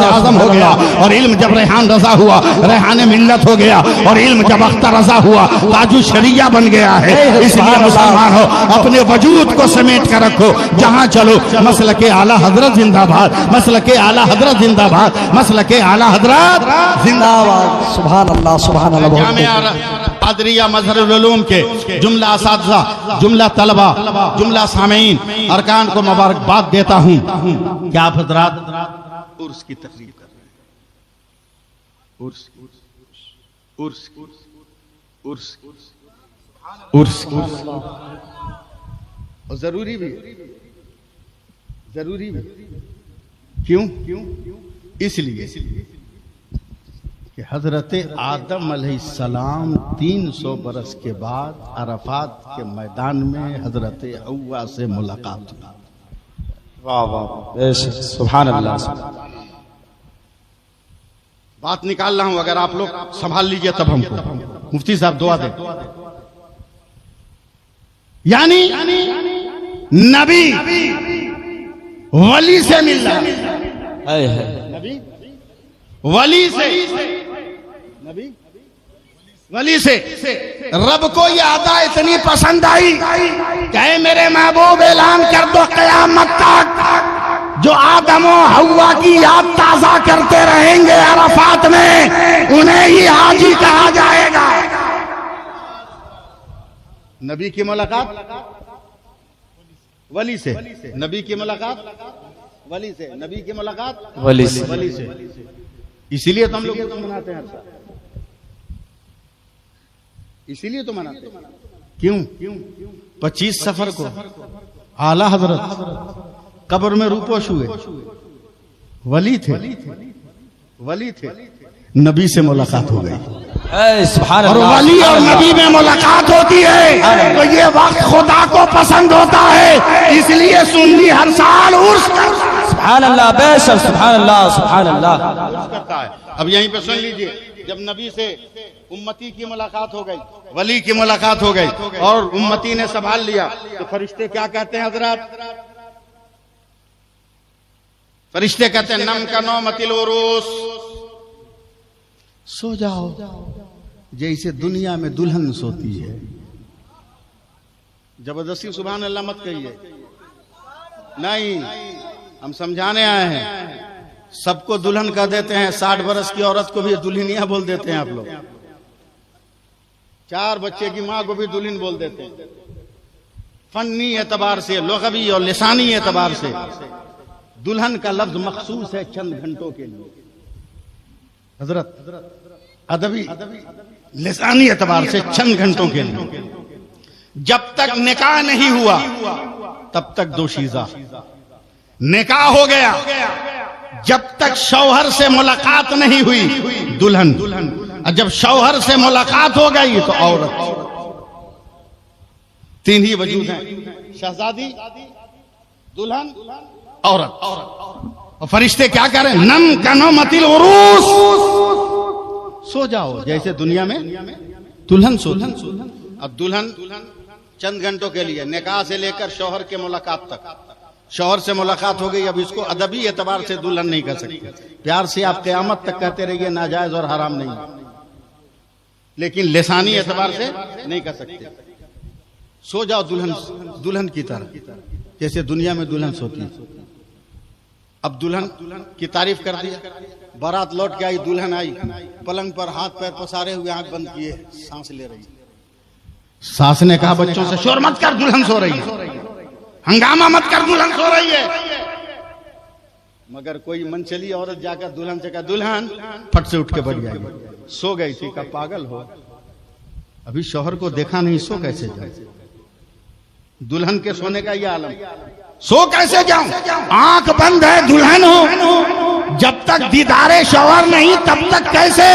आजम हो गया। और इल्म जब रेहान रजा हुआ रेहान मिल्लत हो गया। और इल्म जब अख्तर रजा हुआ ताजु शरिया बन गया है। इसलिए मुसलमान हो अपने वजूद को समेट कर रखो, जहां चलो मसलके आला हजरत जिंदाबाद, मसलके आला हजरत जिंदाबाद, मसलके आला हजरत जिंदाबाद। सुभान अल्लाह सुभान अल्लाह। जामिया कादरिया मजहरुल उलूम के जुमला असातिज़ा, जुमला तलबा, जुमला सामीन अरकान को मुबारकबाद देता हूं कि आप हजरात उर्स की तकरीब कर रहे हैं। उर्स उर्स उर्स उर्स और जरूरी भी क्यों? इसलिए कि हजरत आदम अलैहिस्सलाम 300 बरस के बाद अरफात के मैदान में हजरत हव्वा से मुलाकात हुई। वाह वाह सुभान अल्लाह। बात निकाल रहा हूं, अगर आप लोग संभाल लीजिए तब हमको। मुफ्ती साहब दुआ दें। यानी नबी वली से मिल रहा है। नबी वली से, नबी वली से रब को ये अदा इतनी पसंद आई, कहे मेरे महबूब ऐलान कर दो क़यामत तक जो आदम और हव्वा की याद ताजा करते रहेंगे अरफात में, उन्हें ही हाजी कहा जाएगा। नबी की मुलाकात वली से, नबी की मुलाकात वली से, नबी की मुलाकात वली से। वली से। इसीलिए तो हम लोग मनाते हैं, इसीलिए तो मनाते हैं। क्यों? 25 सफर को आला हजरत कब्र में रूपोश हुए, वली थे, वली थे, नबी से मुलाकात हो गई। और वली और नबी में मुलाकात होती है तो ये वक्त खुदा को पसंद होता है, इसलिए सुन्नी हर साल उर्स सुभान अल्लाह बेशक सुभान अल्लाह सुभान अल्लाह करता है। अब यहीं पे सुन लीजिए, जब नबी से उम्मती की मुलाकात हो गई, वली की मुलाकात हो गई और उम्मती ने संभाल लिया, तो फरिश्ते क्या कहते हैं हजरत? फरिश्ते कहते हैं नम का नौ मतिल उरूस, सो जाओ जैसे दुनिया में दुल्हन सोती है। जबरदस्ती सुभान अल्लाह मत कहिए, नहीं, हम समझाने आए हैं। सबको दुल्हन कह देते हैं, 60 बरस की औरत को भी दुल्हनिया बोल देते हैं आप लोग। 4 बच्चे की मां को भी दुल्हन बोल देते हैं। फन्नी एतबार से, लुग़वी और लिसानी एतबार से दुल्हन का लफ्ज मखसूस है चंद घंटों के लिए। हजरत अदबी लिसानी एतबार से चंद घंटों के लिए। जब तक निकाह नहीं हुआ तब तक दोशीज़ा। निकाह हो गया, जब तक शौहर से मुलाकात नहीं हुई दुल्हन, और जब शौहर से मुलाकात हो गई तो औरत। 3 ही वजूद हैं, शहजादी, दुल्हन, औरत। और फरिश्ते क्या करें? नम कनो मतिल उरूस, सो जाओ जैसे दुनिया में दुल्हन सोती। अब दुल्हन चंद घंटों के लिए, निकाह से लेकर शौहर के मुलाकात तक, शौहर से मुलाकात हो गई, अब इसको अदबी एतबार से दुल्हन नहीं कर सकते। प्यार से आप क़यामत तक कहते रहिए नाजायज और हराम नहीं, लेकिन लिसानी एतबार से नहीं कर सकते। सो जाओ दुल्हन, दुल्हन की तरह जैसे दुनिया में दुल्हन सोती है। अब दुल्हन की तारीफ कर दी, बारात लौट के आई, दुल्हन आई, पलंग पर हाथ पैर पसारे हुए, आंख बंद किए, सांस ले रही। सास ने कहा बच्चों से शोर मत कर, दुल्हन सो रही है, हंगामा मत कर, दुल्हन सो रही है। मगर कोई मनचली औरत जाकर दुल्हन से कहा, दुल्हन, फट से उठ के बैठ जाएगी। सो गई थी। कहा पागल हो, अभी शौहर को देखा नहीं, सो कैसे जाए? दुल्हन के सोने का यह आलम, सो कैसे जाऊं? आंख बंद है, दुल्हन हो, जब तक दीदारे शौहर नहीं तब तक कैसे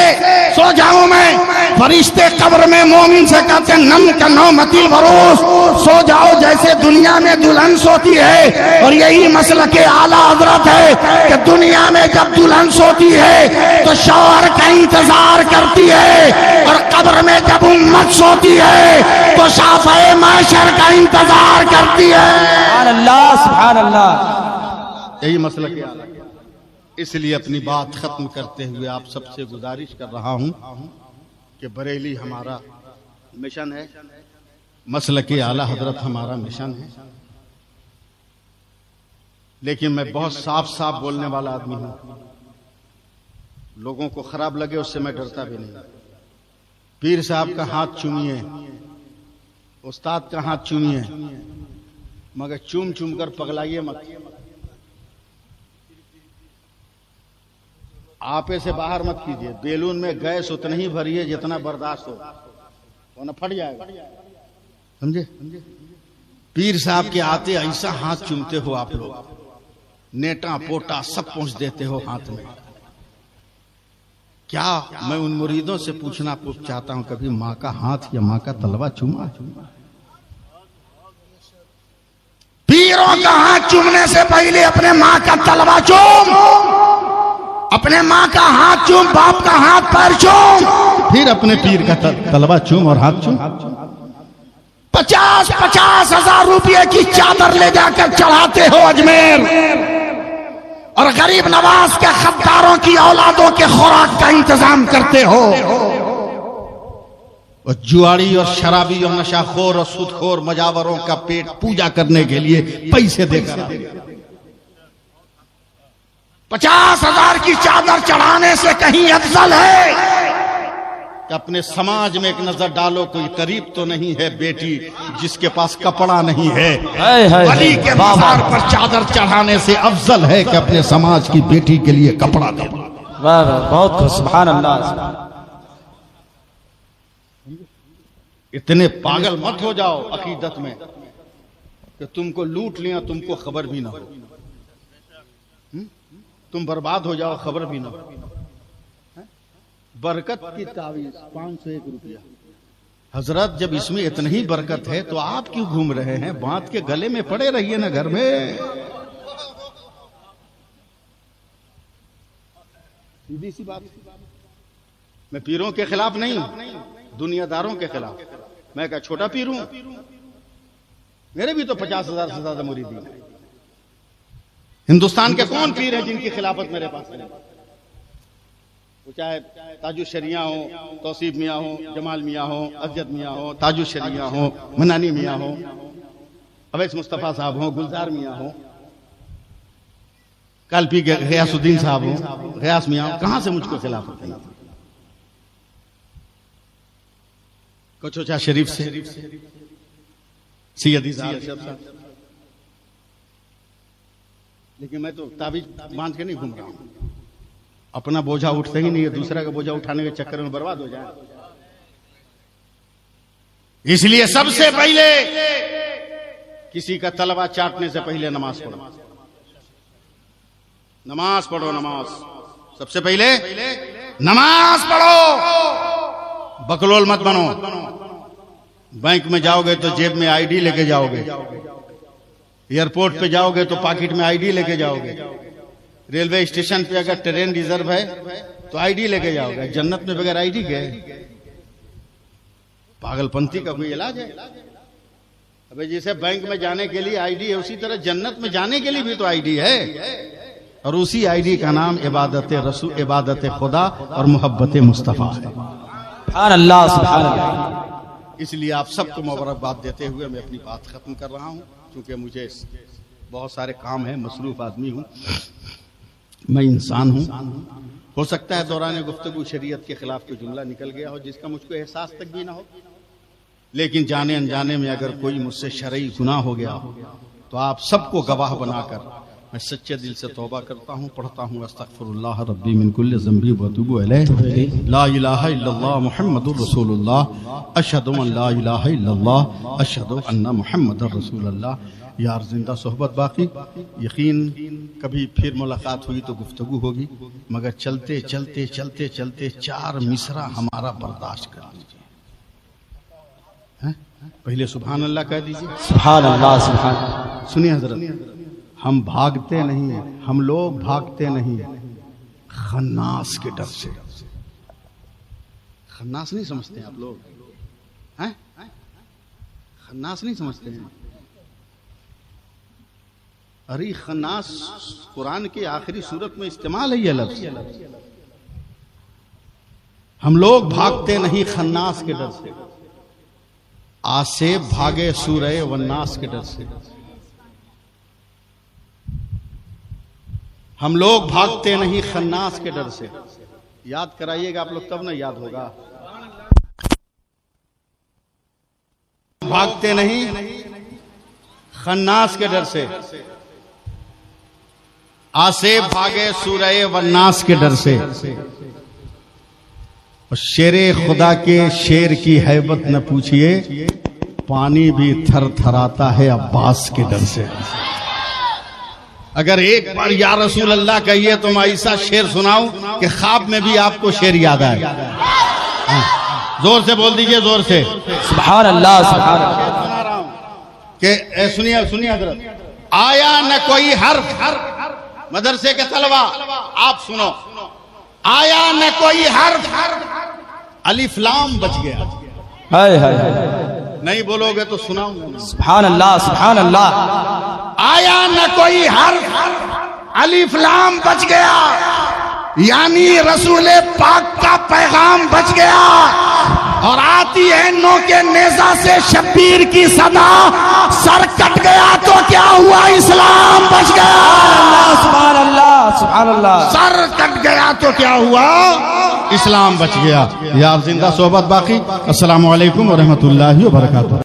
सो जाऊं मैं। फरिश्ते कब्र में मोमिन से कहते नम का नौ मतिल भरोस, सो जाओ जैसे दुनिया में दुल्हन सोती है। और यही मसला के आला हजरत है कि दुनिया में जब दुल्हन सोती है तो शौहर का इंतजार करती है, और कब्र में जब उम्मत सोती है तो शाफ़े महशर का इंतजार करती है। सुभान अल्लाह, सुभान अल्लाह। यही मसला क्या है। इसलिए अपनी बात खत्म करते हुए आप सबसे गुजारिश कर रहा हूं कि बरेली हमारा मिशन है, मसलक आला हजरत हमारा मिशन है। लेकिन मैं बहुत साफ साफ बोलने वाला आदमी हूं, लोगों को खराब लगे उससे मैं डरता भी नहीं। पीर साहब का हाथ चूमिए, उस्ताद का हाथ चूमिए, मगर चूम चूम कर पगलाइए मत। आपे से बाहर मत कीजिए। बेलून में गैस उतना ही भरिए जितना बर्दाश्त हो, वरना फट जाएगा, समझे। पीर साहब के आते ऐसा हाथ चूमते हो आप लोग, नेटा पोटा सब पहुंच देते हो हाथ में। क्या मैं उन मुरीदों से पूछना चाहता हूं, कभी मां का हाथ या मां का तलवा चूमा? पीरों का हाथ चूमने से पहले अपने मां का तलवा चूम, अपने मां का हाथ चूम, बाप का हाथ पैर चूम, फिर अपने पीर का तलवा चूम और हाथ चूम। 50-50 हजार रुपये की चादर ले जाकर चढ़ाते हो अजमेर, और गरीब नवाज के खद्दारों की औलादों के खुराक का इंतजाम करते हो। और जुआड़ी और शराबी और नशाखोर और सूदखोर मजावरों का पेट पूजा करने के लिए पैसे देकर 50,000 की चादर चढ़ाने से कहीं अफजल है कि अपने समाज में एक नजर डालो, कोई करीब तो नहीं है बेटी जिसके पास कपड़ा नहीं है। वली के मज़ार पर चादर चढ़ाने से अफजल है कि अपने समाज की बेटी के लिए कपड़ा दे। वाह वाह, बहुत खूब, सुभान अल्लाह। इतने पागल मत हो जाओ अकीदत में कि तुमको लूट लिया, तुमको खबर भी ना हो, तुम बर्बाद हो जाओ, खबर भी ना हो। बरकत की तावीज 501 रुपया। हजरत जब इसमें इतनी ही बरकत है तो आप क्यों घूम रहे हैं? बांध के गले में पड़े रहिए ना घर में। सीधी सी बात। मैं पीरों के खिलाफ नहीं, दुनियादारों के खिलाफ। मैं क्या छोटा पीर हूं? मेरे भी तो 50,000 से ज्यादा मुरीदी हैं। हिंदुस्तान के कौन पीर हैं जिनकी खिलाफत मेरे पास है? वो चाहे ताजु शरिया हो, तौसीफ मियाँ हो, जमाल मियाँ हो, अजद मियाँ हो, ताजु शरिया हो, मनानी मियाँ हो, अवैस मुस्तफा साहब हो, गुलजार मियाँ हो, कालपी गयासुद्दीन साहब हो, गयास मियाँ हो, कहां से मुझको खिलाफत है? कचोचा शरीफ से, सैयदी साहब। लेकिन मैं तो ताबीज बांध के नहीं घूम रहा हूं। अपना बोझा उठते ही नहीं है, दूसरा का बोझा उठाने के चक्कर में बर्बाद हो जाए। इसलिए सबसे पहले किसी का तलवा चाटने से पहले नमाज पढ़ो, नमाज पढ़ो, नमाज सबसे पहले नमाज पढ़ो। बकलोल मत बनो। बैंक में जाओगे तो जेब में आईडी लेके जाओगे, एयरपोर्ट पे जाओगे तो पॉकेट में आईडी लेके जाओगे, रेलवे स्टेशन पे अगर ट्रेन रिजर्व है तो आईडी लेके जाओगे। जन्नत में बगैर आईडी गए? पागलपंथी का कोई इलाज है? अबे जैसे बैंक में जाने के लिए आईडी है, उसी तरह जन्नत में जाने के लिए भी तो आईडी है, और उसी आईडी का नाम इबादत रसूल, इबादत खुदा और मोहब्बत मुस्तफा है। सुभान अल्लाह, सुभान अल्लाह। इसलिए आप सबको मुबारकबाद देते हुए मैं अपनी बात खत्म कर रहा हूं, क्योंकि मुझे बहुत सारे काम है, मसरूफ आदमी हूं, मैं इंसान हूं। हो सकता है दौरान गुफ्तगू शरीयत के खिलाफ कोई जुमला निकल गया हो जिसका मुझको एहसास तक भी ना हो, लेकिन जाने अनजाने में अगर कोई मुझसे शरई गुनाह हो गया तो आप सबको गवाह बनाकर मैं सच्चे दिल से तौबा करता हूँ, पढ़ता हूँ अस्तगफिरुल्लाह रब्बी मिन कुल्लि ज़ंबी व अतूबु इलैहि, ला इलाहा इल्लल्लाह मुहम्मदुर रसूलुल्लाह, अशहदु अन ला इलाहा इल्लल्लाह, अशहदु अन्ना मुहम्मदुर रसूलुल्लाह। यार जिंदा सोहबत बाकी, यकीन कभी फिर मुलाकात हुई तो गुफ्तगू होगी, मगर चलते चलते चलते चलते 4 मिसरा हमारा बर्दाश्त कर लीजिए। हैं? पहले सुभान अल्लाह कह दीजिए। सुभान अल्लाह, सुभान अल्लाह। सुनिए हजरत, हम भागते नहीं, हम लोग भागते नहीं खन्नास के डर से। खन्नास नहीं समझते हैं आप लोग? हैं? खन्नास नहीं समझते हैं? अरे खन्नास कुरान की आखिरी सूरत में इस्तेमाल है ये लफ्ज। हम लोग भागते नहीं खन्नास के डर से, आसेब भागे सूरय वन्नास के डर से। हम लोग भागते नहीं खन्नास के डर से। याद कराइएगा आप लोग, तब ना याद होगा। भागते नहीं खन्नास के डर से, आसेब भागे सूरय वन्नास के डर से। और शेरे खुदा के शेर की हैबत न पूछिए, पानी भी थर थराता है अब्बास के डर से। अगर एक बार या रसूल अल्लाह कहिए तो मैं ऐसा शेर सुनाऊं कि ख्वाब में भी आपको शेर याद आए। जोर से बोल दीजिए, जोर से। सुभान अल्लाह, सुभान अल्लाह। सुना रहा हूं कि सुनिए सुनिए हजरत, आया न कोई हर्फ मदरसे के तलबा आप सुनो, आया न कोई हर्फ, अलिफ लाम बच गया। हाय हाय, नहीं बोलोगे तो सुनाऊंगा। सुभान अल्लाह, सुभान अल्लाह। आया न कोई हर्फ, अलिफ लाम बच गया, यानी रसूल पाक का पैगाम बच गया। और आती है नो के नेजा से शब्बीर की सदा, सर कट गया तो क्या हुआ, इस्लाम बच गया। सुभान अल्लाह, सुभान अल्लाह। सर कट गया तो क्या हुआ, इस्लाम बच गया। यार जिंदा सोहबत बाकी। अस्सलामु अलैकुम व रहमतुल्लाहि व बरकातुहू।